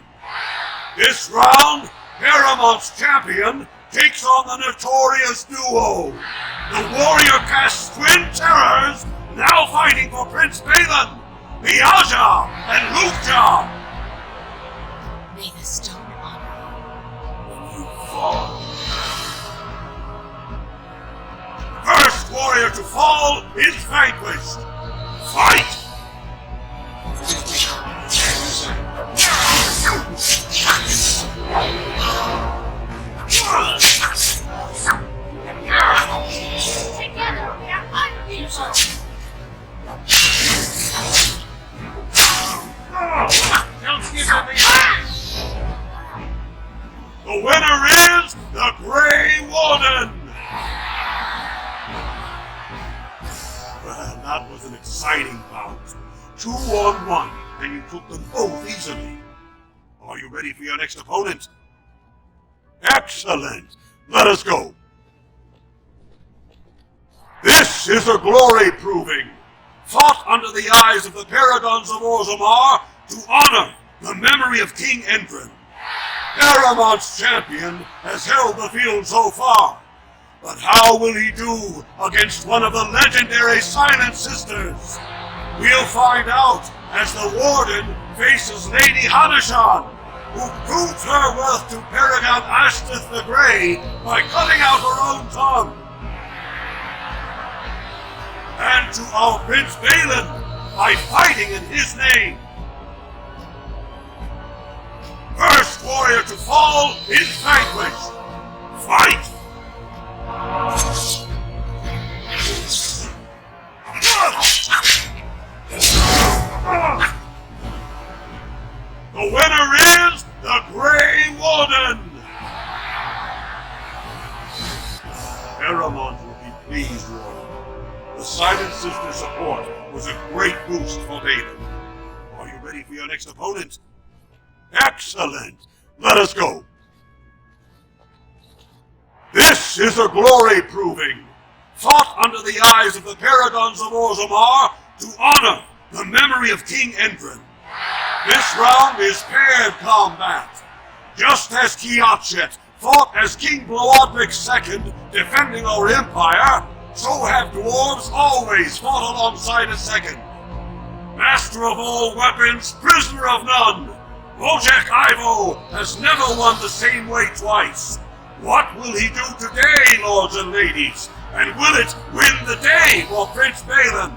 [SPEAKER 5] This round, Harrimant's champion takes on the notorious duo, the Warrior Caste Twin Terrors, now fighting for Prince Balin, Miaja and Lukja.
[SPEAKER 6] May the stone
[SPEAKER 5] When you fall. First warrior to fall is vanquished. Fight!
[SPEAKER 8] Together, we are unbeatable.
[SPEAKER 7] Don't give up the
[SPEAKER 5] The winner is the Grey Warden! Well, that was an exciting bout. 2-on-1, and you took them both easily. Are you ready for your next opponent? Excellent! Let us go. This is a glory proving, fought under the eyes of the Paragons of Orzammar to honor the memory of King Endrin. Harrimant's champion has held the field so far, but how will he do against one of the legendary Silent Sisters? We'll find out as the Warden faces Lady Hanashan, who proves her worth to Paragon Ashtith the Grey by cutting out her own tongue. And to our Prince Balin by fighting in his name. First warrior to fall is vanquished. Fight! The winner is the Grey Warden! Paramount will be pleased, Warden. The Silent Sister support was a great boost for David. Are you ready for your next opponent? Excellent! Let us go! This is a glory proving, fought under the eyes of the Paragons of Orzammar to honor the memory of King Endrin. This round is paired combat. Just as Kiachet fought as King Bloodwick II, defending our empire, so have dwarves always fought alongside a second. Master of all weapons, prisoner of none, Wojek Ivo has never won the same way twice. What will he do today, lords and ladies? And will it win the day for Prince Balin?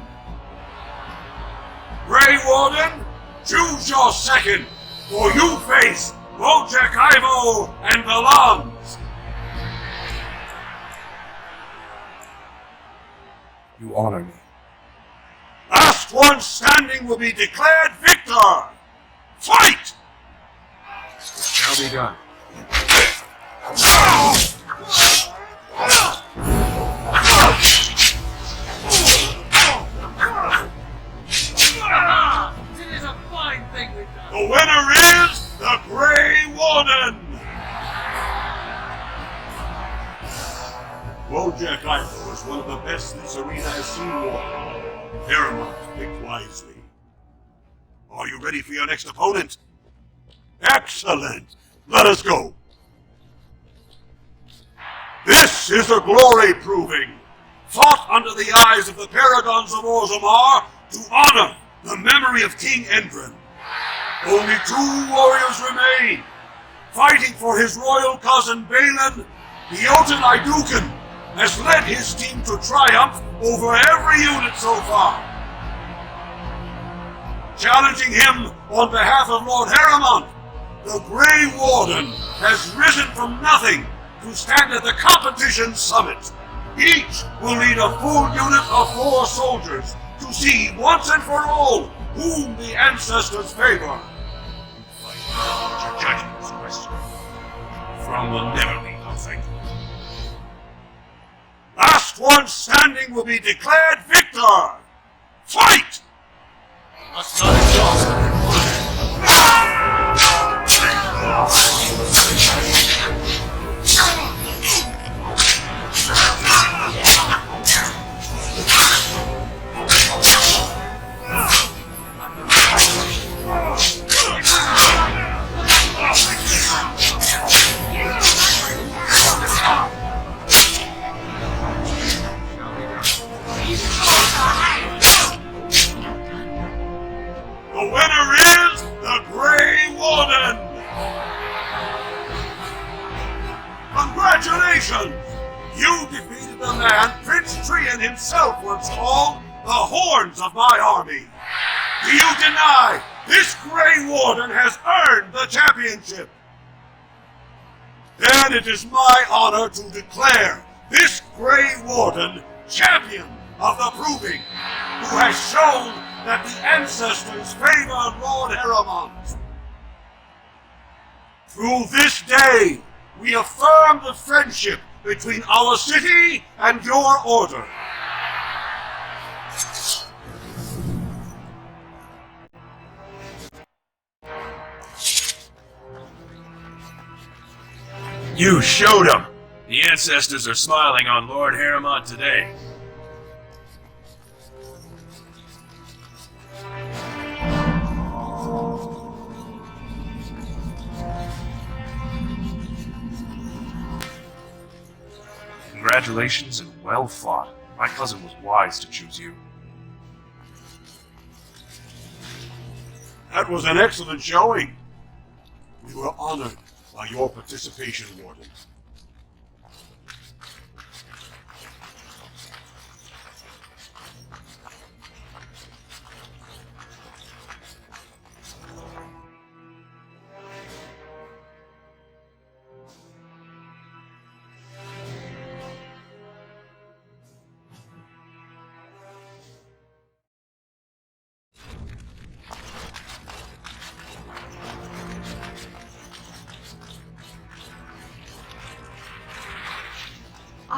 [SPEAKER 5] Grey Warden, choose your second, for you face Wojek Ivo and the Lungs.
[SPEAKER 15] You honor me.
[SPEAKER 5] Last one standing will be declared victor. Fight!
[SPEAKER 3] It shall be done.
[SPEAKER 7] It is a fine thing we've done.
[SPEAKER 5] The winner is the Grey Warden! Wojek Ivo is one of the best this arena has seen, Warden. Paramount, pick wisely. Are you ready for your next opponent? Excellent! Let us go! This is a glory proving, fought under the eyes of the Paragons of Orzammar to honor the memory of King Endrin. Only 2 warriors remain. Fighting for his royal cousin Balin, the Jotun Iduken has led his team to triumph over every unit so far. Challenging him on behalf of Lord Harrimont, the Grey Warden has risen from nothing to stand at the competition summit. Each will lead a full unit of 4 soldiers to see once and for all whom the ancestors favor.
[SPEAKER 7] To judge this question, From will never be nothing.
[SPEAKER 5] Last one standing will be declared victor. Fight!
[SPEAKER 7] Must not exhaust.
[SPEAKER 5] The winner is the Grey Warden! Congratulations! You defeated the man Prince Trian himself once called the Horns of my army. Do you deny this Grey Warden has earned the championship? Then it is my honor to declare this Grey Warden champion of the Proving, who has shown that the ancestors favor Lord Harrimont. Through this day, we affirm the friendship between our city and your order.
[SPEAKER 16] You showed them! The ancestors are smiling on Lord Harrimont today.
[SPEAKER 15] Congratulations and well fought. My cousin was wise to choose you.
[SPEAKER 5] That was an excellent showing. We were honored by your participation, Warden.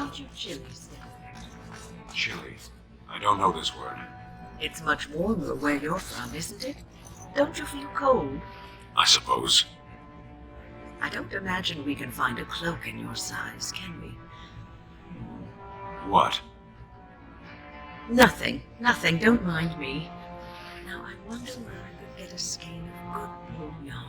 [SPEAKER 4] aren't you chilly still?
[SPEAKER 3] Chilly. I don't know this word.
[SPEAKER 4] It's much warmer where you're from, isn't it? Don't you feel cold?
[SPEAKER 3] I suppose.
[SPEAKER 4] I don't imagine we can find a cloak in your size, can we?
[SPEAKER 3] What?
[SPEAKER 4] Nothing. Don't mind me. Now I wonder where I could get a skein of good wool yarn.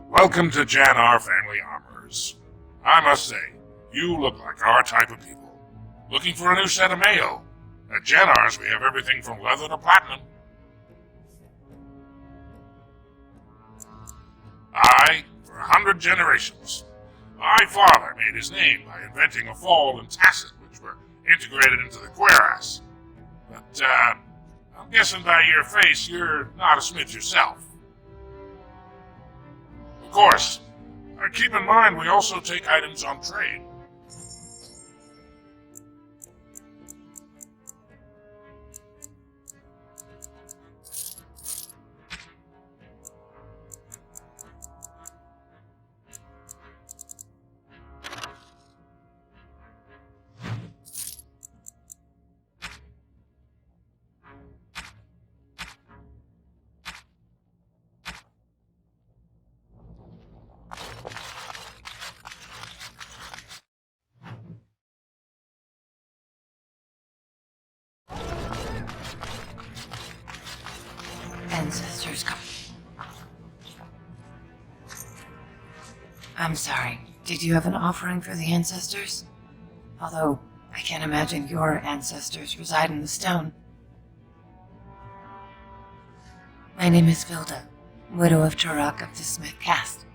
[SPEAKER 5] Welcome to Jannar Family Armors. I must say, you look like our type of people. Looking for a new set of mail? At Jannar's, we have everything from leather to platinum. For 100 generations. My father made his name by inventing a fall and tacet, which were integrated into the cuirass. But, I'm guessing by your face, you're not a smith yourself. Of course, keep in mind we also take items on trade.
[SPEAKER 4] Ancestors come. I'm sorry. Did you have an offering for the ancestors? Although, I can't imagine your ancestors reside in the stone. My name is Vilda, widow of Turok of the Smith caste.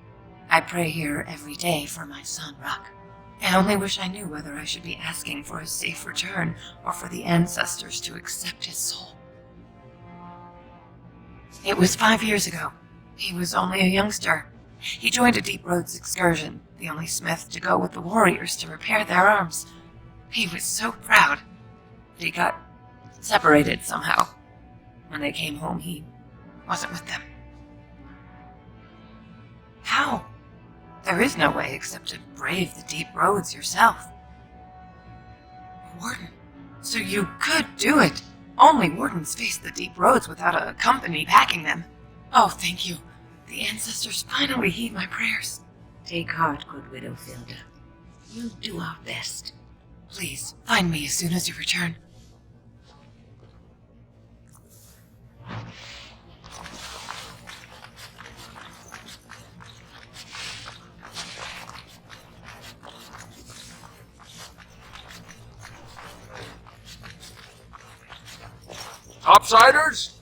[SPEAKER 4] I pray here every day for my son, Rock. I only wish I knew whether I should be asking for his safe return or for the ancestors to accept his soul. It was 5 years ago. He was only a youngster. He joined a Deep Roads excursion, the only smith to go with the warriors to repair their arms. He was so proud, but he got separated somehow. When they came home, he wasn't with them. How? There is no way except to brave the Deep Roads yourself. Warden, so you could do it. Only wardens face the Deep Roads without a company backing them. Oh, thank you. The ancestors finally heed my prayers. Take heart, good widow Vilda. We'll do our best. Please, find me as soon as you return.
[SPEAKER 7] Topsiders?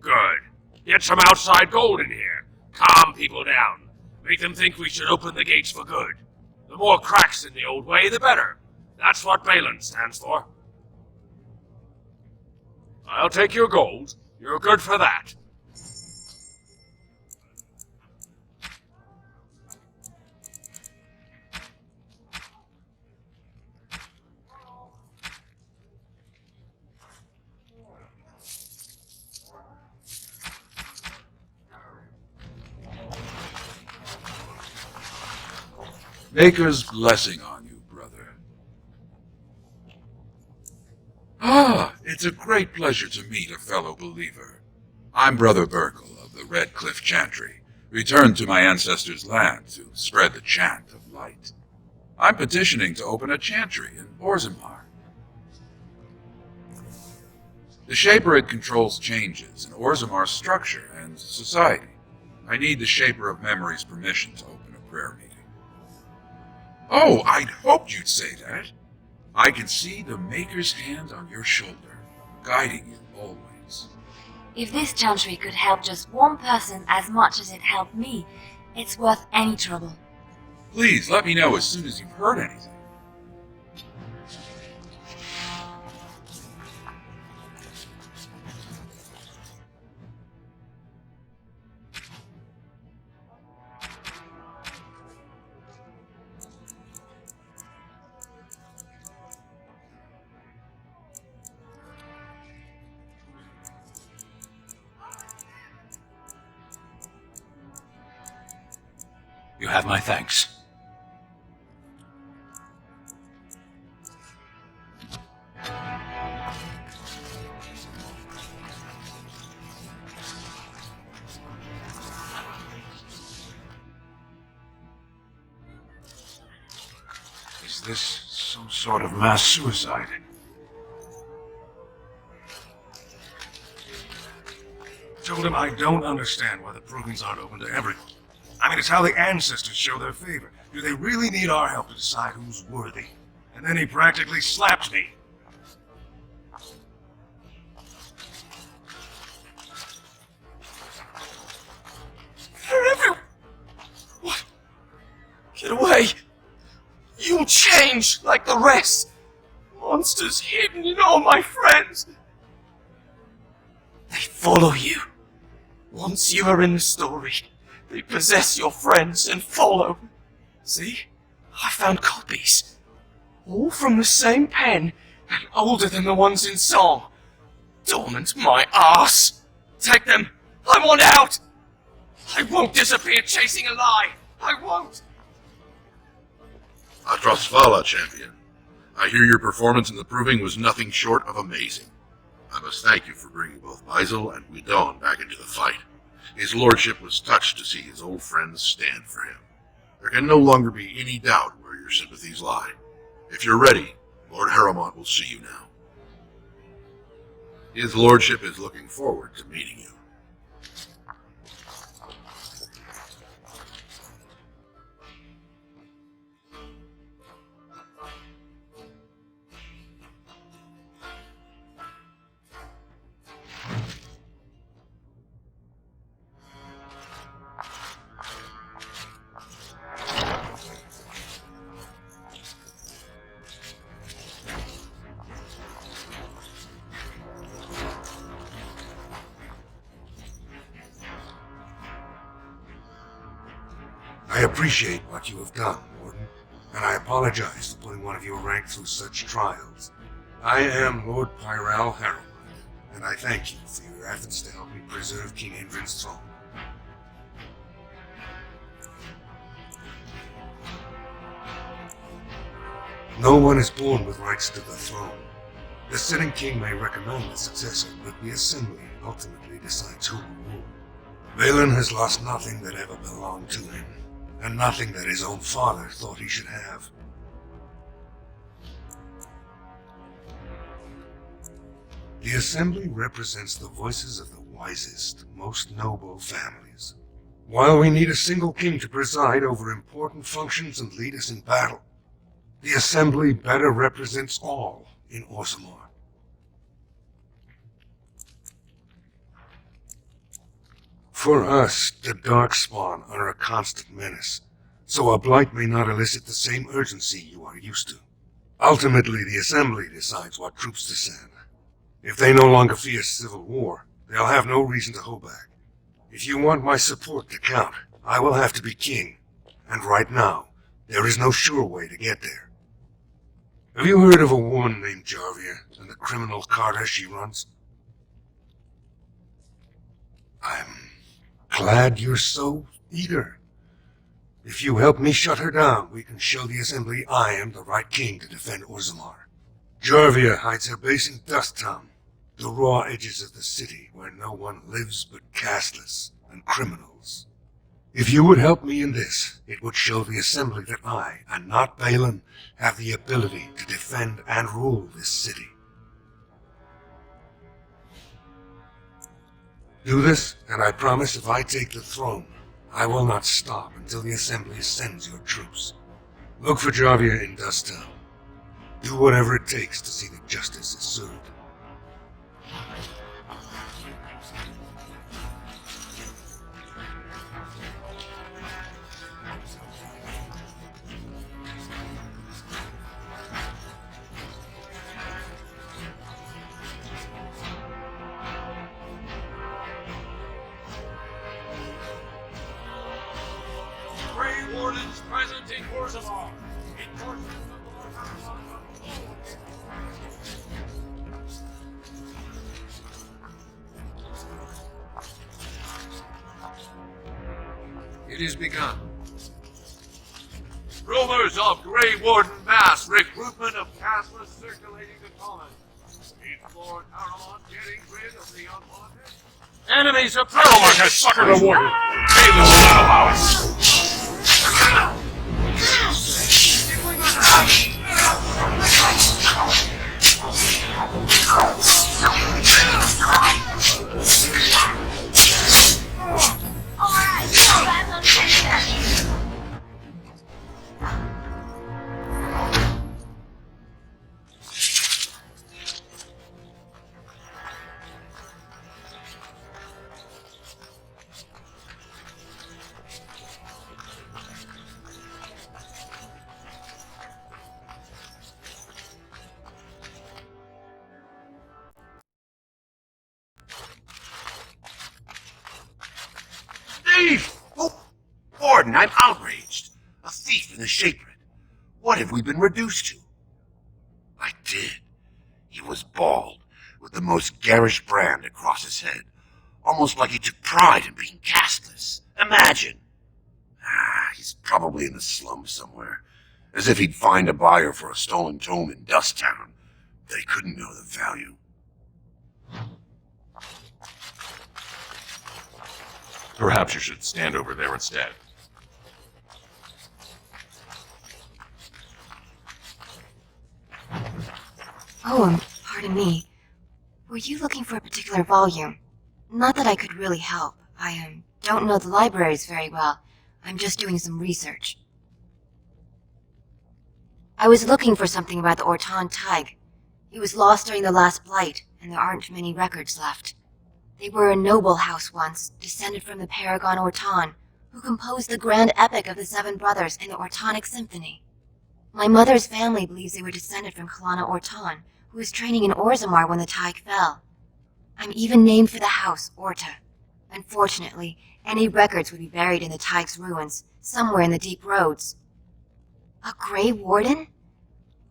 [SPEAKER 7] Good. Get some outside gold in here. Calm people down. Make them think we should open the gates for good. The more cracks in the old way, the better. That's what Balin stands for. I'll take your gold. You're good for that.
[SPEAKER 13] Maker's blessing on you, brother. It's a great pleasure to meet a fellow believer. I'm Brother Burkle of the Red Cliff Chantry, returned to my ancestors' land to spread the chant of light. I'm petitioning to open a chantry in Orzammar. The Shaper controls changes in Orzammar's structure and society. I need the Shaper of Memory's permission to open a prayer meeting. Oh, I'd hoped you'd say that. I can see the Maker's hand on your shoulder, guiding you always.
[SPEAKER 6] If this chantry could help just one person as much as it helped me, it's worth any trouble.
[SPEAKER 13] Please, let me know as soon as you've heard anything.
[SPEAKER 7] You have my thanks. Is this some sort of mass suicide?
[SPEAKER 17] Told him I don't understand why the provings aren't open to everyone. I mean, it's how the ancestors show their favor. Do they really need our help to decide who's worthy? And then he practically slapped me.
[SPEAKER 18] They're everywhere. What? Get away. You'll change like the rest. Monsters hidden in all my friends. They follow you. Once you are in the story, they possess your friends and follow. See? I found copies. All from the same pen, and older than the ones in song. Dormant my arse. Take them. I want out. I won't disappear chasing a lie. I won't.
[SPEAKER 13] Atrasvala, champion. I hear your performance in the proving was nothing short of amazing. I must thank you for bringing both Brecillian and Guidon back into the fight. His lordship was touched to see his old friends stand for him. There can no longer be any doubt where your sympathies lie. If you're ready, Lord Harrowmont will see you now. His lordship is looking forward to meeting you.
[SPEAKER 17] I appreciate what you have done, Warden, and I apologize for putting one of your rank through such trials. I am Lord Pyral Harrowmont, and I thank you for your efforts to help me preserve King Indrin's throne. No one is born with rights to the throne. The sitting king may recommend the successor, but the assembly ultimately decides who will rule. Balin has lost nothing that ever belonged to him, and nothing that his own father thought he should have. The assembly represents the voices of the wisest, most noble families. While we need a single king to preside over important functions and lead us in battle, the assembly better represents all in Orzammar. For us, the Darkspawn are a constant menace, so a blight may not elicit the same urgency you are used to. Ultimately, the Assembly decides what troops to send. If they no longer fear civil war, they'll have no reason to hold back. If you want my support to count, I will have to be king, and right now, there is no sure way to get there. Have you heard of a woman named Jarvia and the criminal carter she runs? I'm glad you're so eager. If you help me shut her down, we can show the Assembly I am the right king to defend Orzammar. Jarvia hides her base in Dust Town, the raw edges of the city where no one lives but castless and criminals. If you would help me in this, it would show the Assembly that I, and not Balin, have the ability to defend and rule this city. Do this, and I promise if I take the throne, I will not stop until the Assembly sends your troops. Look for Jarvia in Dust Town. Do whatever it takes to see that justice is served.
[SPEAKER 16] Grey Wardens present in Orzammar.
[SPEAKER 13] It is begun.
[SPEAKER 16] Rumors of Grey Warden mass recruitment of castless circulating the commons. Is Lord Haramon getting rid of the unwanted? Enemies approach!
[SPEAKER 5] Haramon has suckered a warden! Balin will not allow it!
[SPEAKER 13] Thief! Oh, Warden, I'm outraged. A thief in a shapered. What have we been reduced to? I did. He was bald, with the most garish brand across his head. Almost like he took pride in being castless. Imagine. He's probably in the slums somewhere. As if he'd find a buyer for a stolen tome in Dust Town. They couldn't know the value.
[SPEAKER 16] Perhaps you should stand over there instead.
[SPEAKER 19] Oh, pardon me. Were you looking for a particular volume? Not that I could really help. I don't know the libraries very well. I'm just doing some research. I was looking for something about the Ortan Tig. It was lost during the last Blight, and there aren't many records left. They were a noble house once, descended from the Paragon Ortan, who composed the grand epic of the Seven Brothers and the Ortonic Symphony. My mother's family believes they were descended from Kalana Ortan, who was training in Orzammar when the Tig fell. I'm even named for the house, Orta. Unfortunately, any records would be buried in the Tig's ruins, somewhere in the deep roads. A Grey Warden?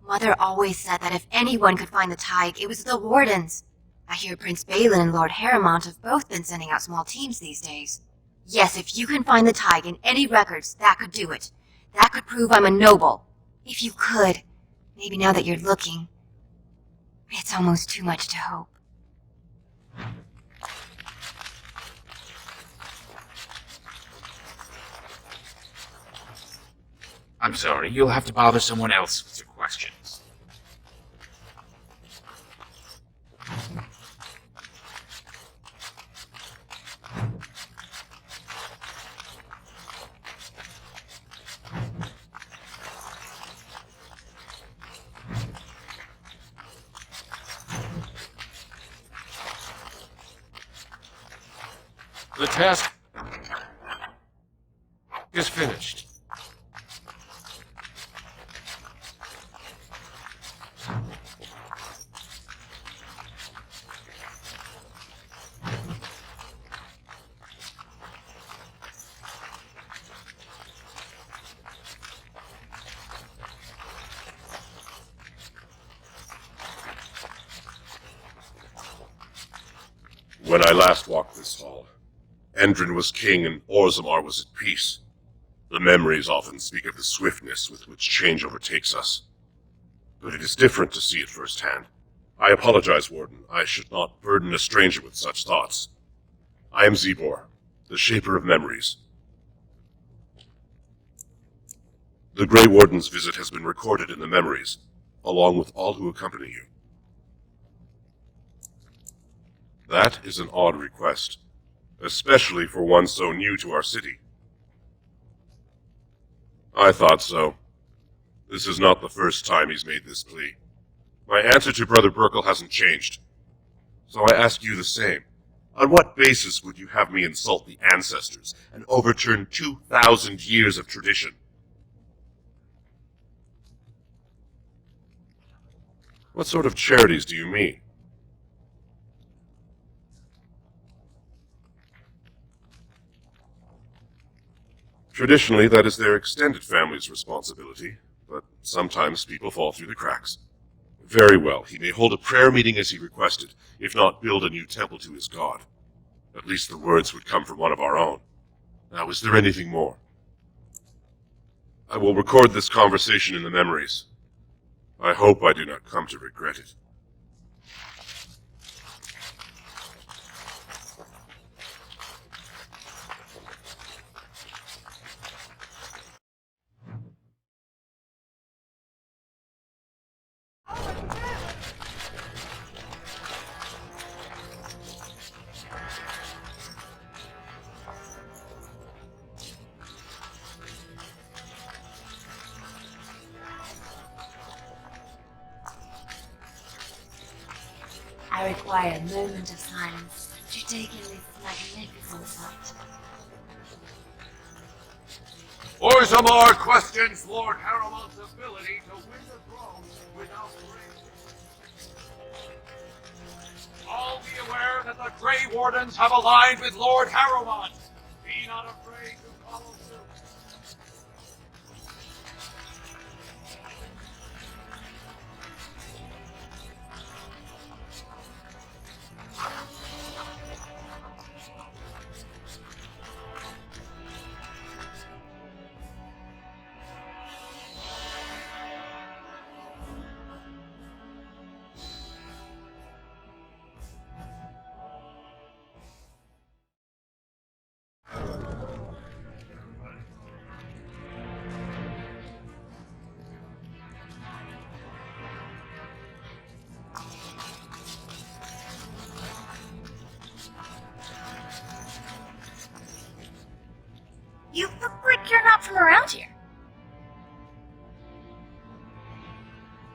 [SPEAKER 19] Mother always said that if anyone could find the Tig, it was the Wardens. I hear Prince Balin and Lord Haramont have both been sending out small teams these days. Yes, if you can find the Tig in any records, that could do it. That could prove I'm a noble. If you could, maybe now that you're looking, it's almost too much to hope.
[SPEAKER 10] I'm sorry, you'll have to bother someone else with your questions. The task is finished.
[SPEAKER 13] When I last walked this hall, Endrin was king and Orzammar was at peace. The memories often speak of the swiftness with which change overtakes us. But it is different to see it firsthand. I apologize, Warden. I should not burden a stranger with such thoughts. I am Zebor, the Shaper of Memories. The Grey Warden's visit has been recorded in the memories, along with all who accompany you. That is an odd request, especially for one so new to our city. I thought so. This is not the first time he's made this plea. My answer to Brother Burkle hasn't changed. So I ask you the same. On what basis would you have me insult the ancestors and overturn 2,000 years of tradition? What sort of charities do you mean? Traditionally, that is their extended family's responsibility, but sometimes people fall through the cracks. Very well, he may hold a prayer meeting as he requested, if not build a new temple to his god. At least the words would come from one of our own. Now, is there anything more? I will record this conversation in the memories. I hope I do not come to regret it.
[SPEAKER 6] I require a moment of silence to take in this magnificent sight.
[SPEAKER 16] Orzammar questions Lord Harrowmont's ability to win the throne without grace. All be aware that the Grey Wardens have aligned with Lord Harrowmont. Be not afraid to follow suit.
[SPEAKER 6] You look like you're not from around here.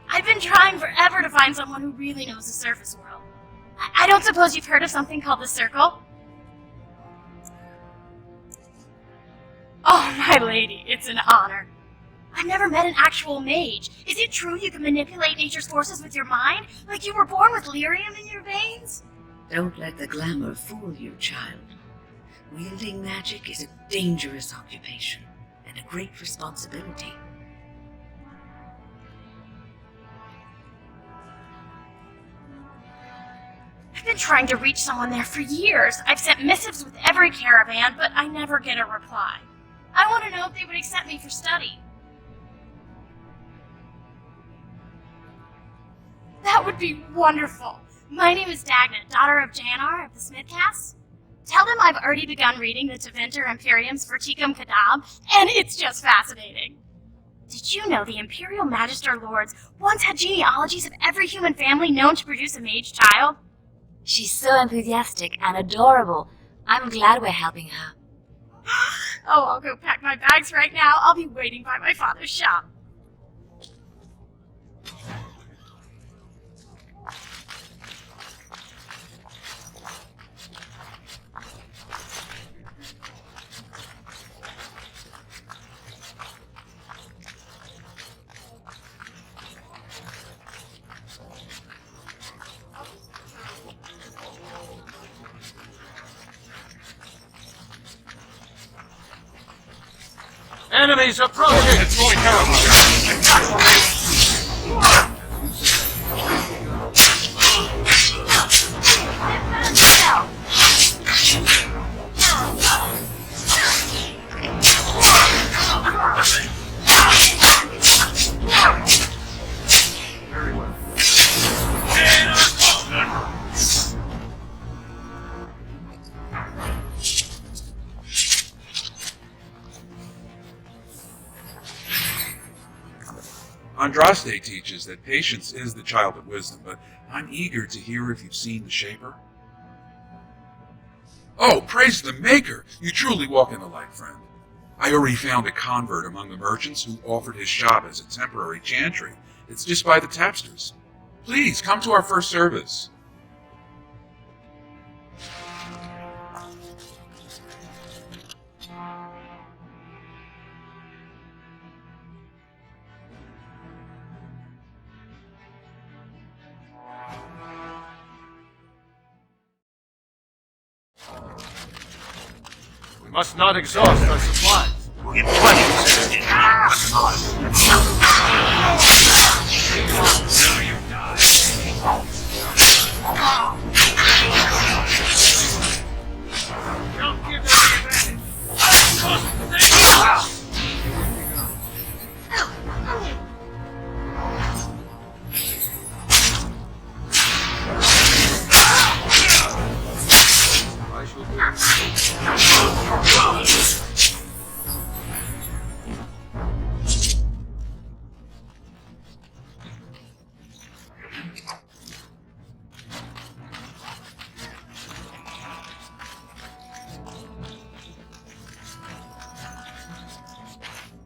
[SPEAKER 6] I've been trying forever to find someone who really knows the surface world. I don't suppose you've heard of something called the Circle? Oh, my lady, it's an honor. I've never met an actual mage. Is it true you can manipulate nature's forces with your mind? Like you were born with lyrium in your veins?
[SPEAKER 4] Don't let the glamour fool you, child. Wielding magic is a dangerous occupation and a great responsibility.
[SPEAKER 6] I've been trying to reach someone there for years. I've sent missives with every caravan, but I never get a reply. I want to know if they would accept me for study. That would be wonderful. My name is Dagna, daughter of Janar of the Smithcasts. Tell them I've already begun reading the Tevinter Imperium's Verticum Kadab, and it's just fascinating. Did you know the Imperial Magister Lords once had genealogies of every human family known to produce a mage child?
[SPEAKER 19] She's so enthusiastic and adorable. I'm glad we're helping her.
[SPEAKER 6] Oh, I'll go pack my bags right now. I'll be waiting by my father's shop.
[SPEAKER 16] Enemies approaching!
[SPEAKER 15] Andraste teaches that patience is the child of wisdom, but I'm eager to hear if you've seen the Shaper. Oh, praise the Maker! You truly walk in the light, friend. I already found a convert among the merchants who offered his shop as a temporary chantry. It's just by the tapsters. Please, come to our first service.
[SPEAKER 7] must not exhaust our supplies.
[SPEAKER 1] We'll get plenty of sense.
[SPEAKER 7] Now you die. Don't give them the advantage.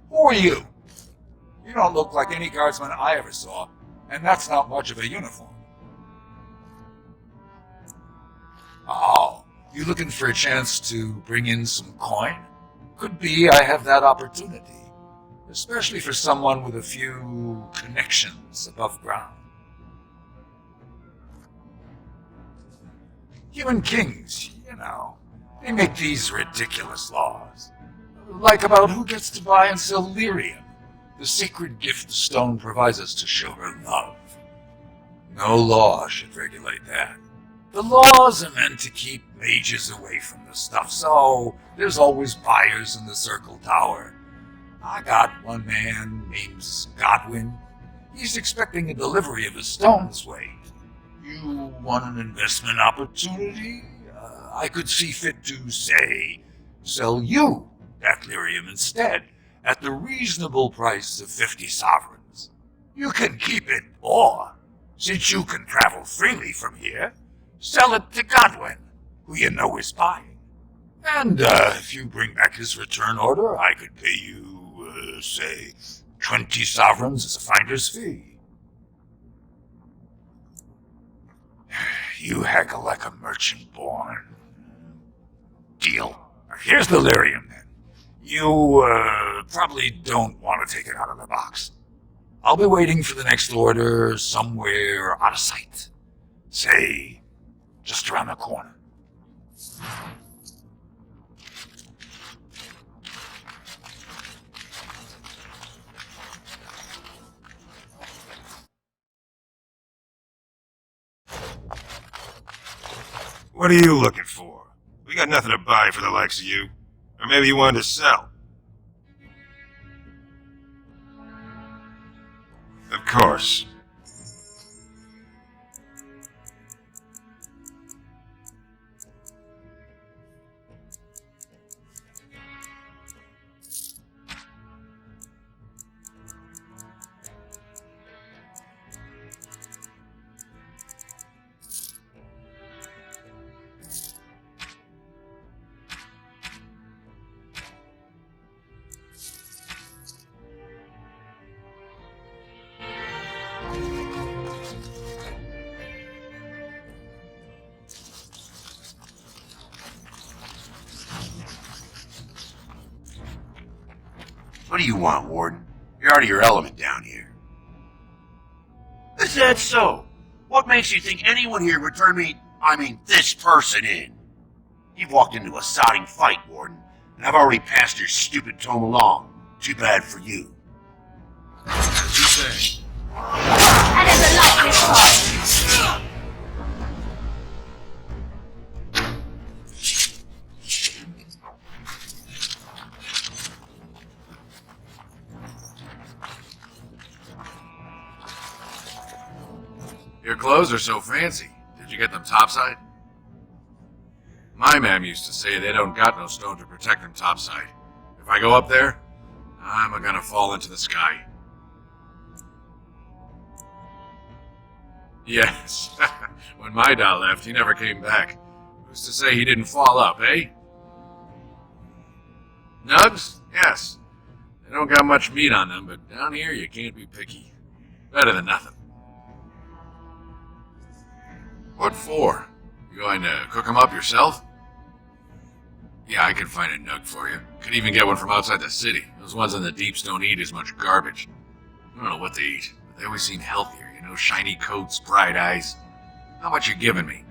[SPEAKER 20] Who are you? You don't look like any guardsman I ever saw, and that's not much of a uniform. Oh, you looking for a chance to bring in some coin? Could be I have that opportunity, especially for someone with a few connections above ground. Human kings, you know, they make these ridiculous laws. Like about who gets to buy and sell lyrium, the sacred gift the stone provides us to show her love. No law should regulate that. The laws are meant to keep mages away from the stuff, so there's always buyers in the Circle Tower. I got one man named Godwin. He's expecting a delivery of a stone's weight. You want an investment opportunity? I could see fit to, say, sell you that lyrium instead, at the reasonable price of 50 sovereigns. You can keep it, or, since you can travel freely from here, sell it to Godwin, who you know is buying. And if you bring back his return order, I could pay you, say, 20 sovereigns as a finder's fee. You haggle like a merchant born. Deal. Here's the lyrium, then. You, probably don't want to take it out of the box. I'll be waiting for the next order somewhere out of sight. Say, just around the corner.
[SPEAKER 17] What are you looking for? We got nothing to buy for the likes of you. Or maybe you wanted to sell. Of course.
[SPEAKER 1] What do you want, Warden? You're out of your element down here. Is that so? What makes you think anyone here would turn this person in? You've walked into a sodding fight, Warden, and I've already passed your stupid tome along. Too bad for you.
[SPEAKER 17] As you say.
[SPEAKER 6] That is a lovely spot.
[SPEAKER 3] Your clothes are so fancy. Did you get them topside? My mam used to say they don't got no stone to protect them topside. If I go up there, I'm gonna fall into the sky. Yes. When my dad left, he never came back. Who's to say he didn't fall up, eh? Nugs? Yes. They don't got much meat on them, but down here you can't be picky. Better than nothing. What for? You going to cook them up yourself? Yeah, I could find a nug for you. Could even get one from outside the city. Those ones in the deeps don't eat as much garbage. I don't know what they eat, but they always seem healthier, you know, shiny coats, bright eyes. How much you giving me?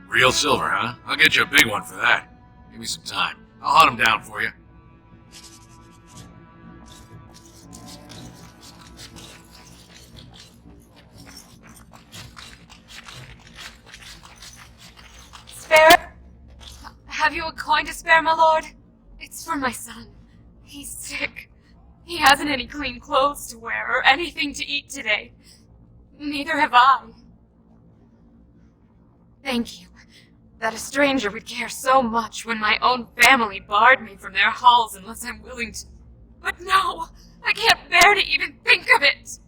[SPEAKER 3] Real silver, huh? I'll get you a big one for that.
[SPEAKER 16] Give me some time. I'll hunt him down for you.
[SPEAKER 11] Spare? Have you a coin to spare, my lord? It's for my son. He's sick. He hasn't any clean clothes to wear or anything to eat today. Neither have I. Thank you. That a stranger would care so much when my own family barred me from their halls unless I'm willing to. But no! I can't bear to even think of it!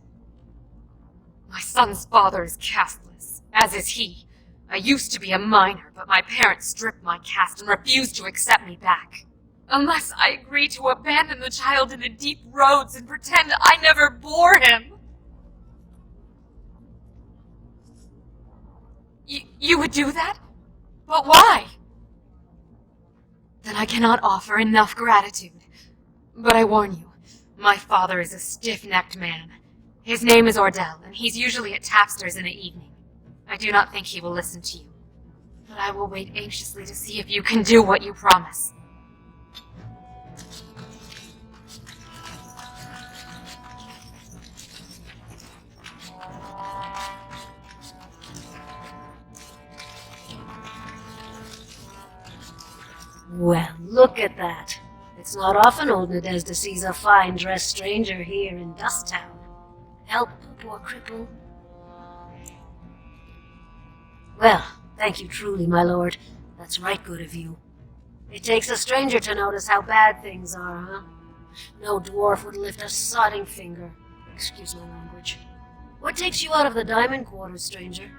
[SPEAKER 11] My son's father is casteless, as is he. I used to be a minor, but my parents stripped my caste and refused to accept me back. Unless I agree to abandon the child in the deep roads and pretend I never bore him. You would do that? But why? Then I cannot offer enough gratitude. But I warn you, my father is a stiff-necked man. His name is Ordell, and he's usually at tapsters in the evening. I do not think he will listen to you. But I will wait anxiously to see if you can do what you promise.
[SPEAKER 21] Well, look at that. It's not often old Nadezda sees a fine-dressed stranger here in Dust Town. Help the poor cripple. Well, thank you truly, my lord. That's right good of you. It takes a stranger to notice how bad things are, huh? No dwarf would lift a sodding finger. Excuse my language. What takes you out of the diamond quarters, stranger?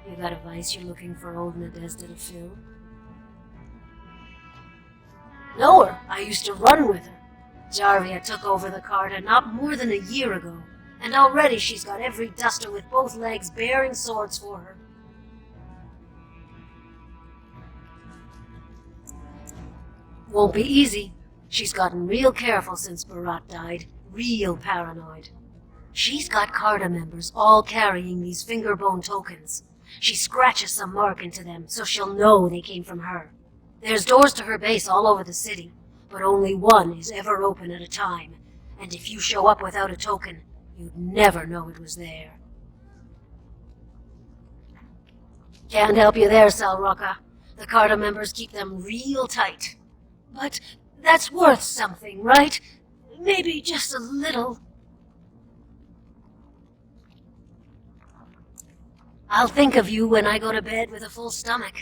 [SPEAKER 21] You got a vice you're looking for old Nadezda to fill? Know her. I used to run with her. Jarvia took over the Carta not more than a year ago, and already she's got every duster with both legs bearing swords for her. Won't be easy. She's gotten real careful since Barat died. Real paranoid. She's got Carta members all carrying these fingerbone tokens. She scratches some mark into them so she'll know they came from her. There's doors to her base all over the city, but only one is ever open at a time, and if you show up without a token, you'd never know it was there. Can't help you there, Salroka. The Carta members keep them real tight. But that's worth something, right? Maybe just a little. I'll think of you when I go to bed with a full stomach.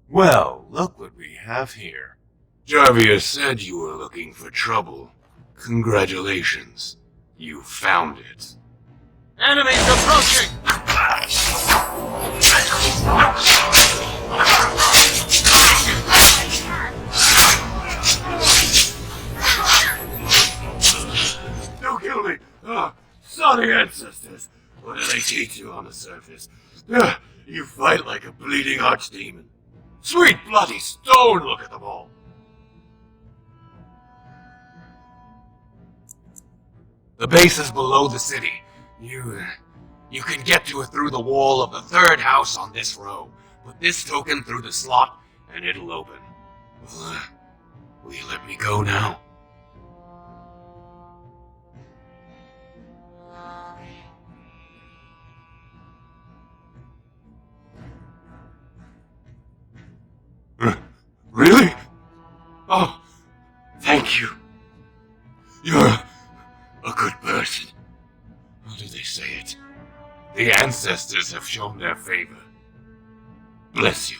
[SPEAKER 17] Well, look what we have here. Jarvia said you were looking for trouble. Congratulations. You found it.
[SPEAKER 16] Enemies approaching!
[SPEAKER 17] Don't kill me! Sorry, ancestors. What did they teach you on the surface? You fight like a bleeding archdemon. Sweet bloody stone, look at them all! The base is below the city. You can get to it through the wall of the third house on this row. Put this token through the slot, and it'll open. Will you let me go now? Really? Oh, thank you. You're a good person. How do they say it? The ancestors have shown their favor. Bless you.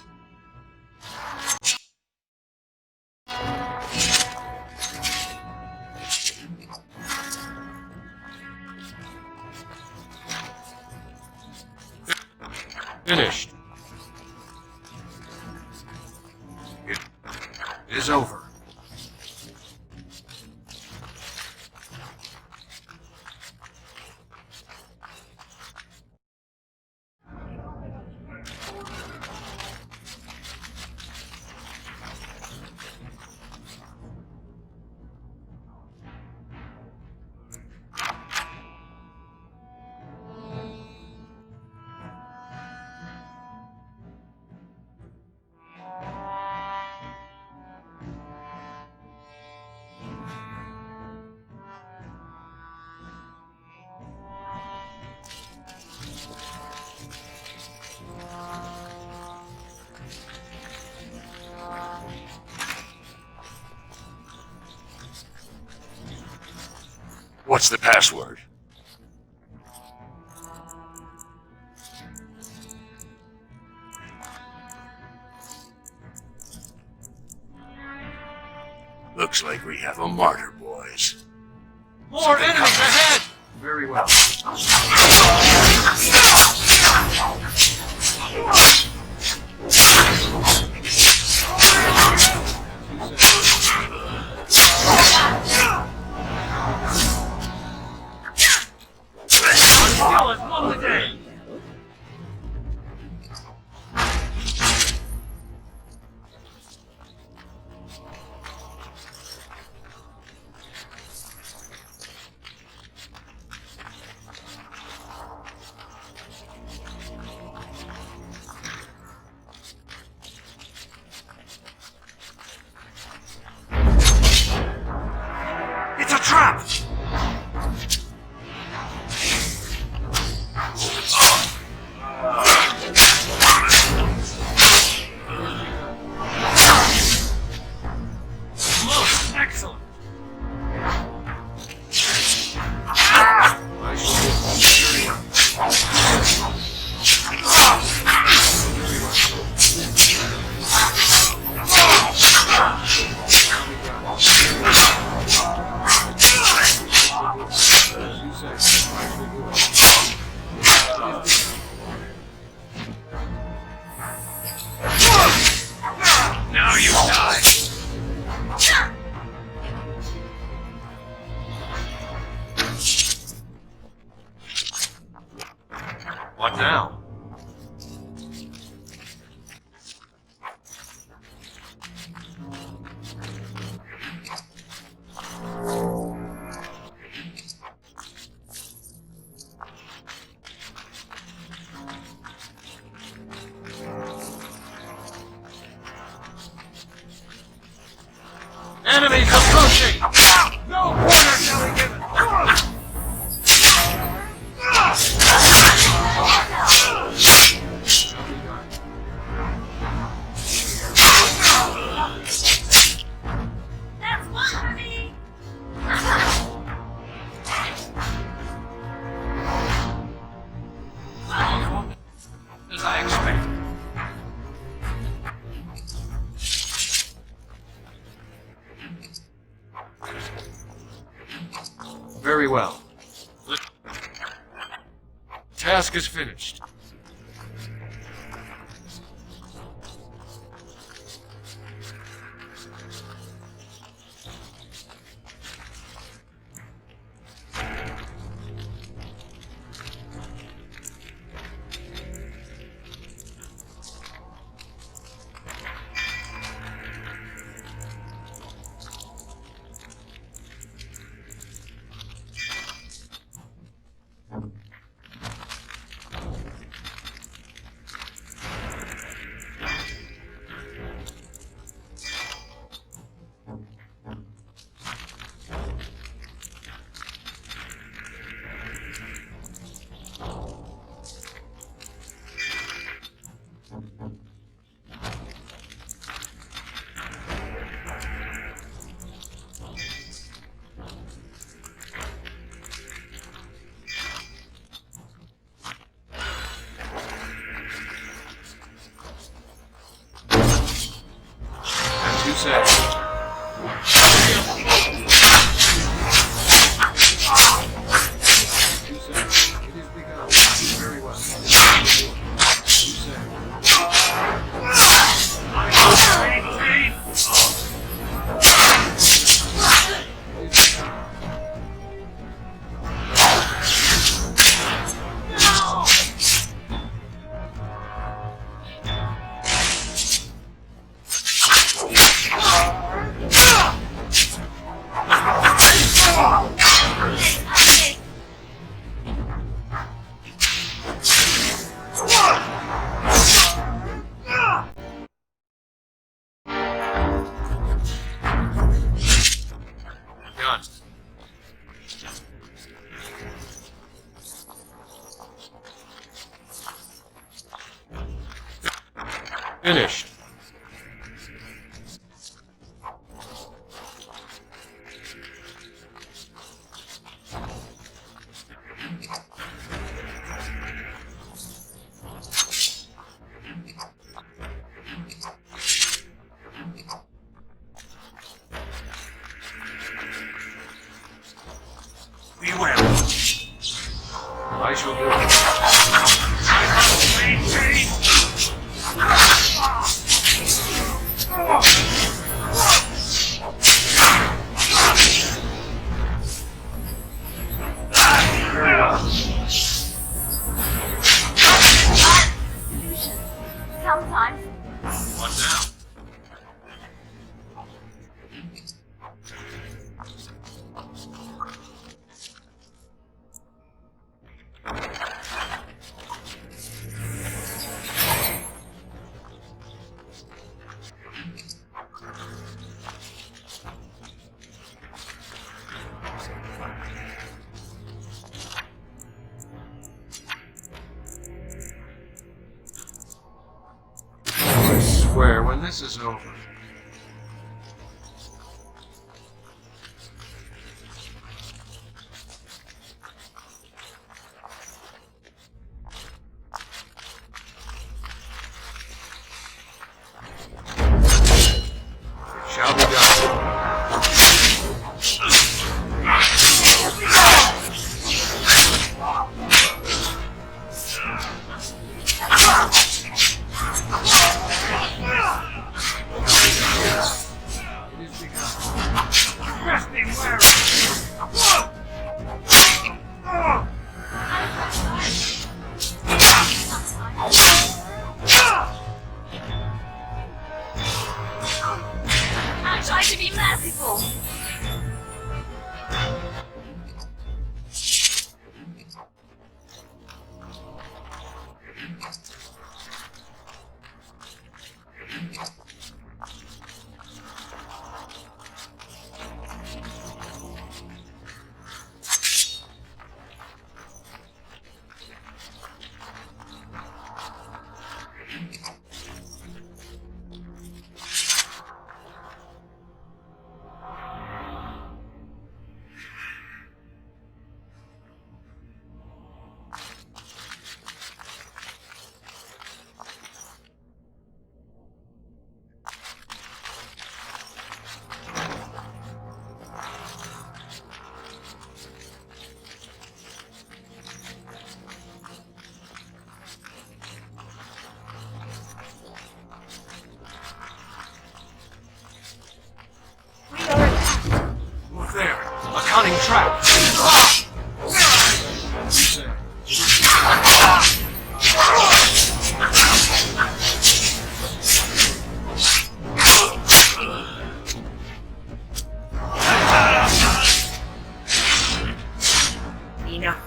[SPEAKER 16] Finished.
[SPEAKER 17] It is over. What's the password? Looks like we have a martyr, boys.
[SPEAKER 16] More enemies ahead!
[SPEAKER 3] Very well.
[SPEAKER 17] It's a trap!
[SPEAKER 16] Excellent! Now you die!
[SPEAKER 3] What now?
[SPEAKER 16] Enemies approaching! No quarter shall be given!
[SPEAKER 8] That's one for me!
[SPEAKER 16] As I expected.
[SPEAKER 3] Very well. The task is finished. As you say. Finished.
[SPEAKER 6] Sometimes.
[SPEAKER 13] What now?
[SPEAKER 3] I swear, when this is over... It shall be done.
[SPEAKER 6] I'm trying to be merciful.
[SPEAKER 3] Look there, a cunning trap.
[SPEAKER 4] Enough.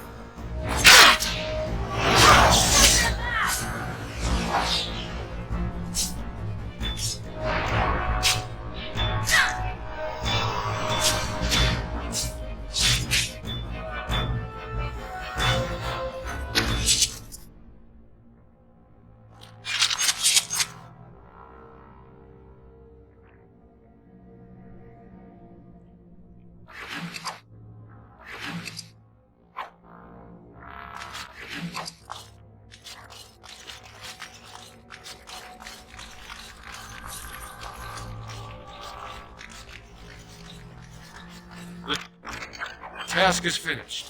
[SPEAKER 3] The task is finished.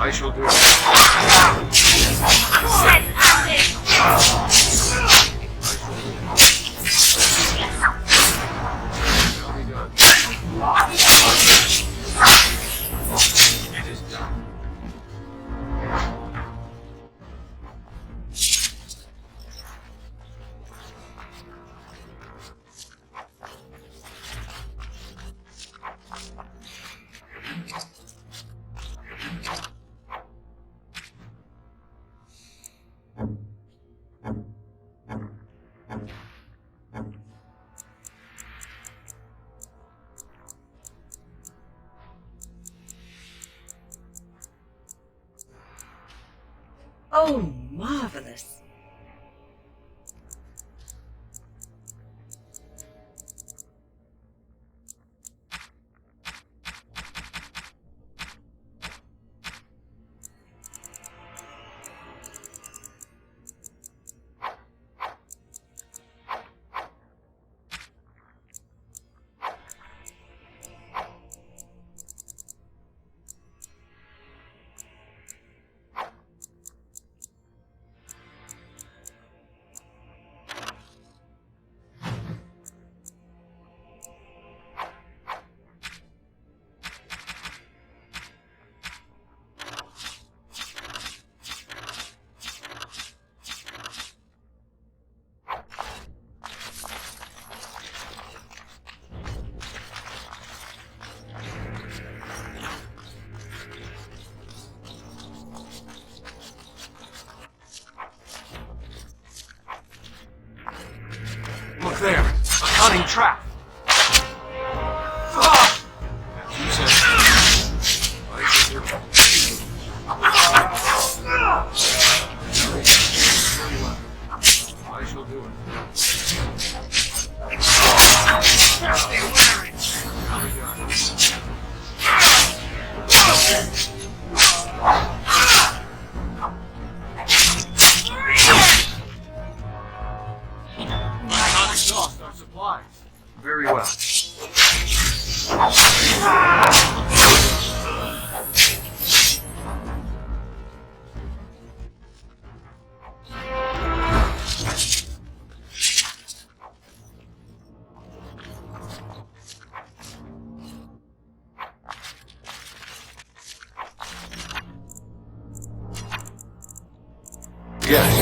[SPEAKER 3] I shall do it. Shall be done. It is done.
[SPEAKER 4] Oh, marvelous.
[SPEAKER 3] Look there, a cunning trap. As you said, I shall do it. Very well. I shall do it. Shall be done. Exhaust our supplies. Very well. Yes.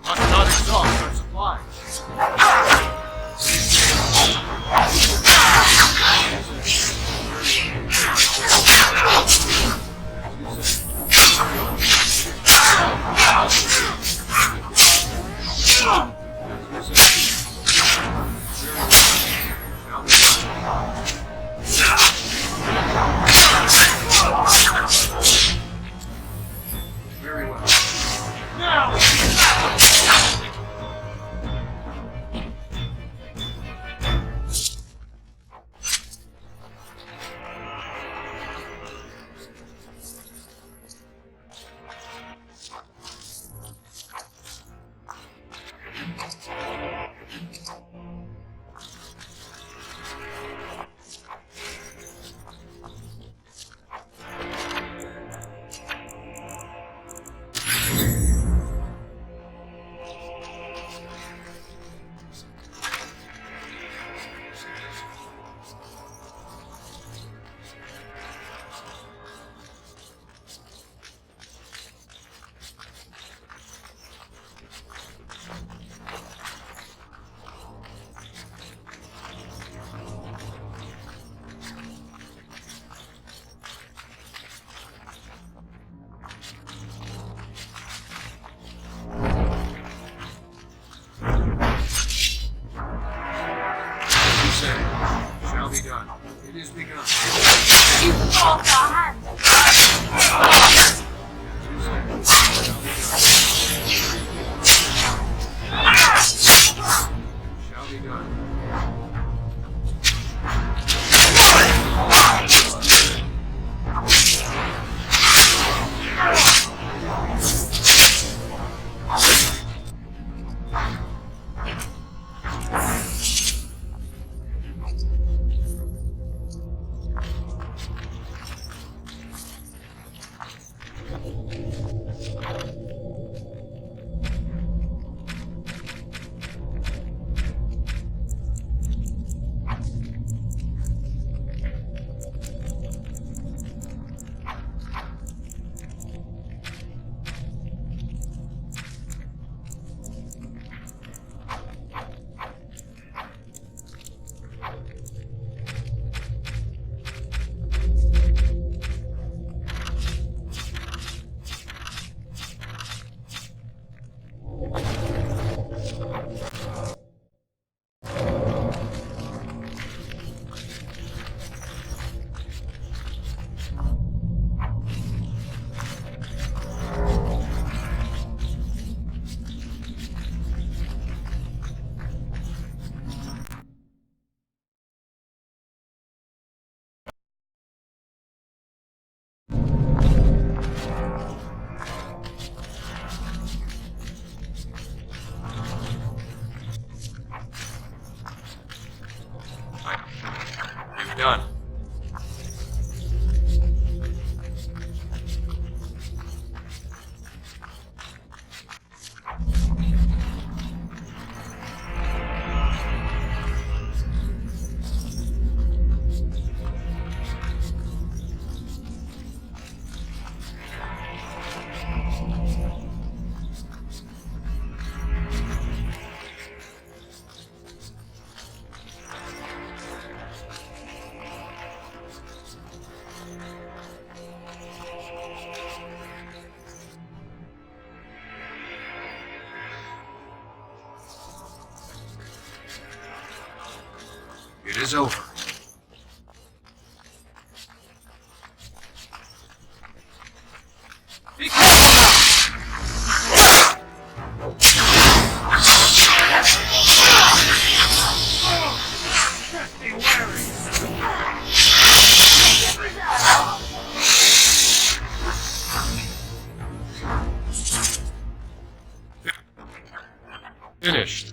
[SPEAKER 3] Must not exhaust our supplies. Very well. Now! Shall be done. It is begun.
[SPEAKER 8] You broke your hand!
[SPEAKER 3] Shall be done. Done.
[SPEAKER 13] It is over.
[SPEAKER 7] Be careful now! Just be wary.
[SPEAKER 3] Finished.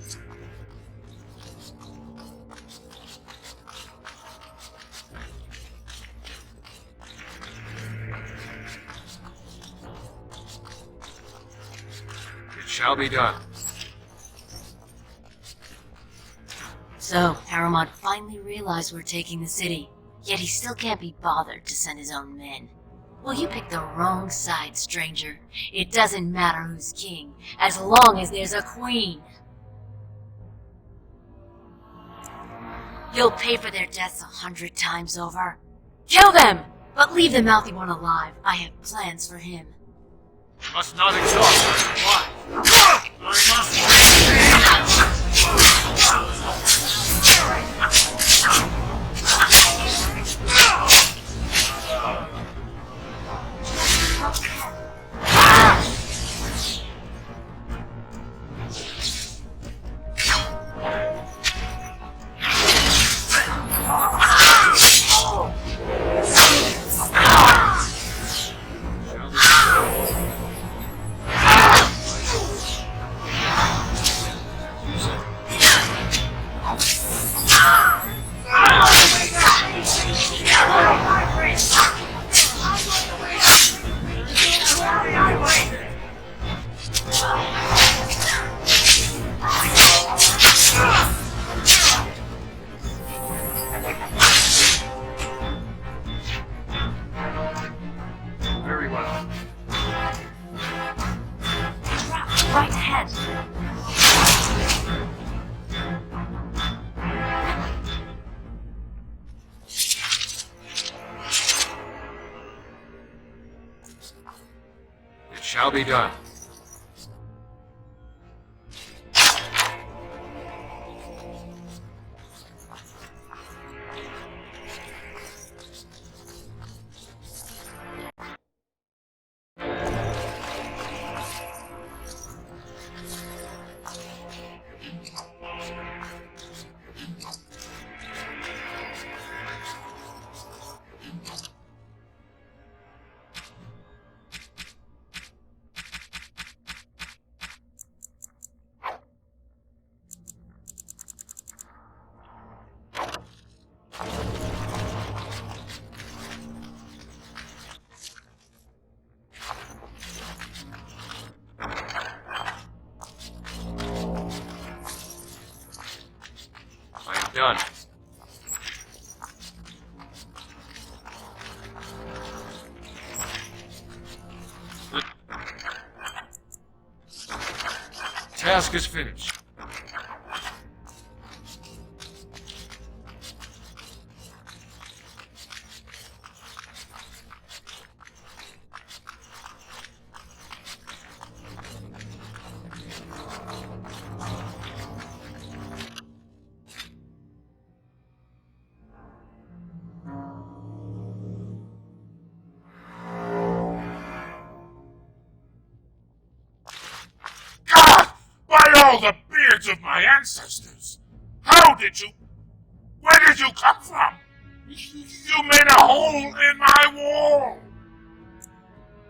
[SPEAKER 3] It shall be done.
[SPEAKER 6] So, Aramont finally realized we're taking the city, yet he still can't be bothered to send his own men. Well, you picked the wrong side, stranger. It doesn't matter who's king, as long as there's a queen. You'll pay for their deaths 100 times over. Kill them! But leave the mouthy one alive. I have plans for him.
[SPEAKER 7] Must not exhaust our supply. I must
[SPEAKER 3] Very well.
[SPEAKER 6] Right ahead.
[SPEAKER 3] It shall be done. done.
[SPEAKER 10] Task is finished.
[SPEAKER 5] By all the beards of my ancestors! How did you... Where did you come from? You made a hole in my wall!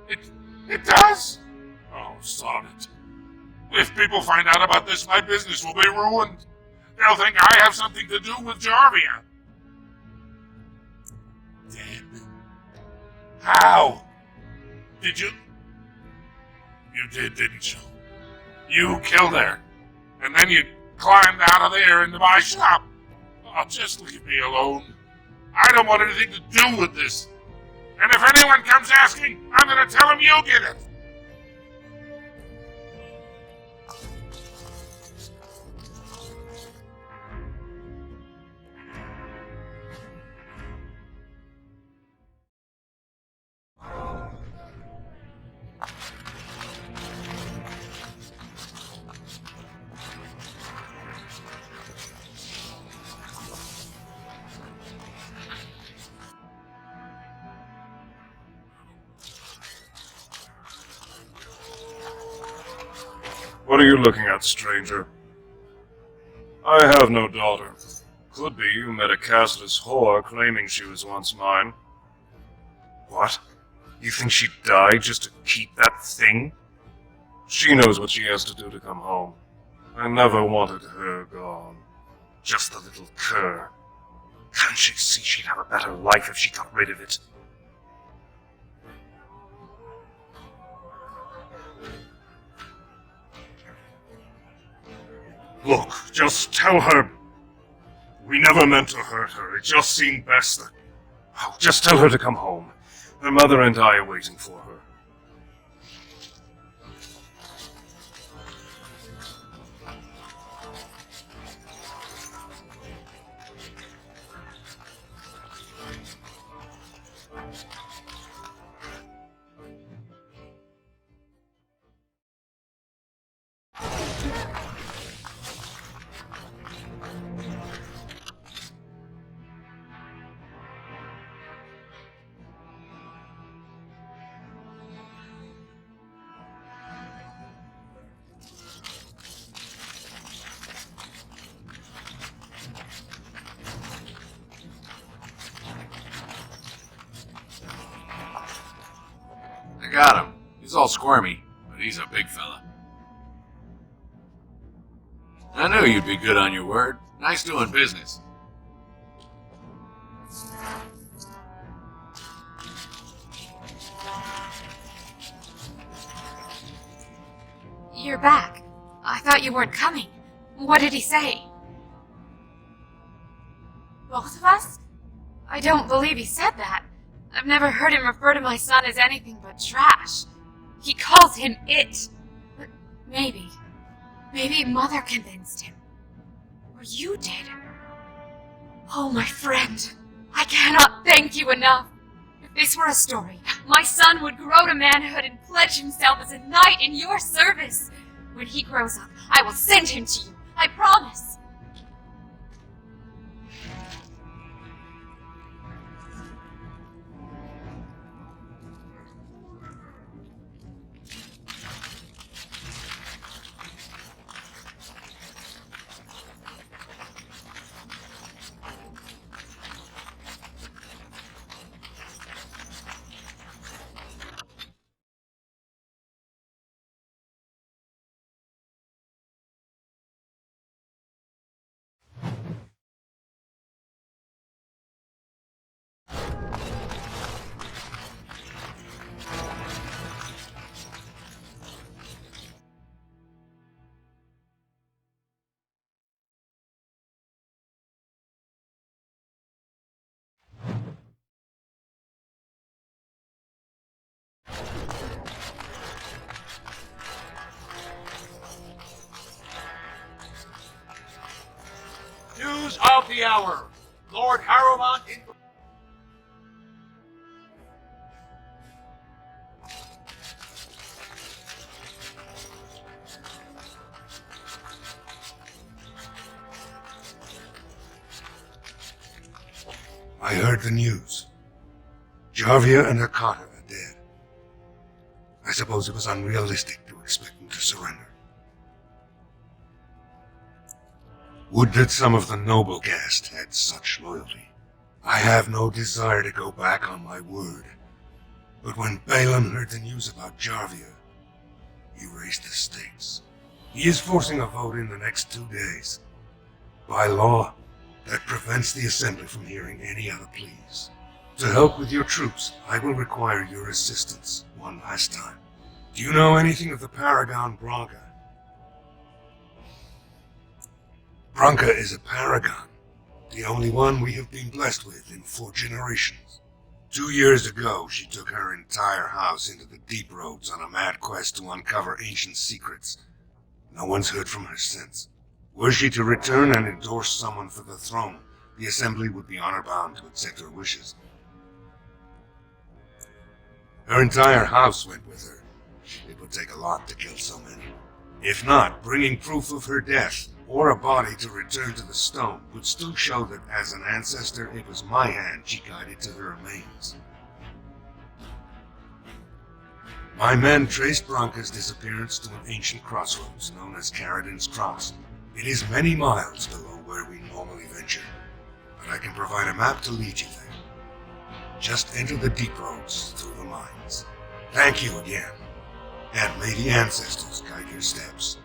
[SPEAKER 5] It does? Oh, sod it. If people find out about this, my business will be ruined. They'll think I have something to do with Jarvia. Dead? How? Did you... You did, didn't you? You killed her, and then you climbed out of there into my shop. Oh, just leave me alone. I don't want anything to do with this. And if anyone comes asking, I'm gonna tell them you did it.
[SPEAKER 17] What are you looking at, stranger? I have no daughter. Could be you met a castless whore claiming she was once mine. What? You think she'd die just to keep that thing? She knows what she has to do to come home. I never wanted her gone. Just the little cur. Can't she see she'd have a better life if she got rid of it? Look, just tell her. We never meant to hurt her. It just seemed best that... Oh, just tell her to come home. Her mother and I are waiting for her.
[SPEAKER 16] I got him. He's all squirmy, but he's a big fella. I knew you'd be good on your word. Nice doing business.
[SPEAKER 11] You're back. I thought you weren't coming. What did he say? Both of us? I don't believe he said that. I've never heard him refer to my son as anything but trash. He calls him it. But maybe Mother convinced him. Or you did. Oh, my friend. I cannot thank you enough. If this were a story, my son would grow to manhood and pledge himself as a knight in your service. When he grows up, I will send him to you. I promise.
[SPEAKER 16] the hour. Lord Harrowmont in...
[SPEAKER 17] I heard the news. Jarvia and Hakata are dead. I suppose it was unrealistic to expect them to surrender. Would that some of the noble caste had such loyalty. I have no desire to go back on my word. But when Balin heard the news about Jarvia, he raised the stakes. He is forcing a vote in the next 2 days. By law, that prevents the Assembly from hearing any other pleas. To help with your troops, I will require your assistance one last time. Do you know anything of the Paragon Branca? Branca is a paragon, the only one we have been blessed with in 4 generations. 2 years ago, she took her entire house into the deep roads on a mad quest to uncover ancient secrets. No one's heard from her since. Were she to return and endorse someone for the throne, the Assembly would be honor-bound to accept her wishes. Her entire house went with her. It would take a lot to kill so many. If not, bringing proof of her death, or a body to return to the stone, would still show that as an ancestor, it was my hand she guided to her remains. My men traced Branca's disappearance to an ancient crossroads known as Caradin's Cross. It is many miles below where we normally venture, but I can provide a map to lead you there. Just enter the deep roads through the mines. Thank you again, and may the ancestors guide your steps.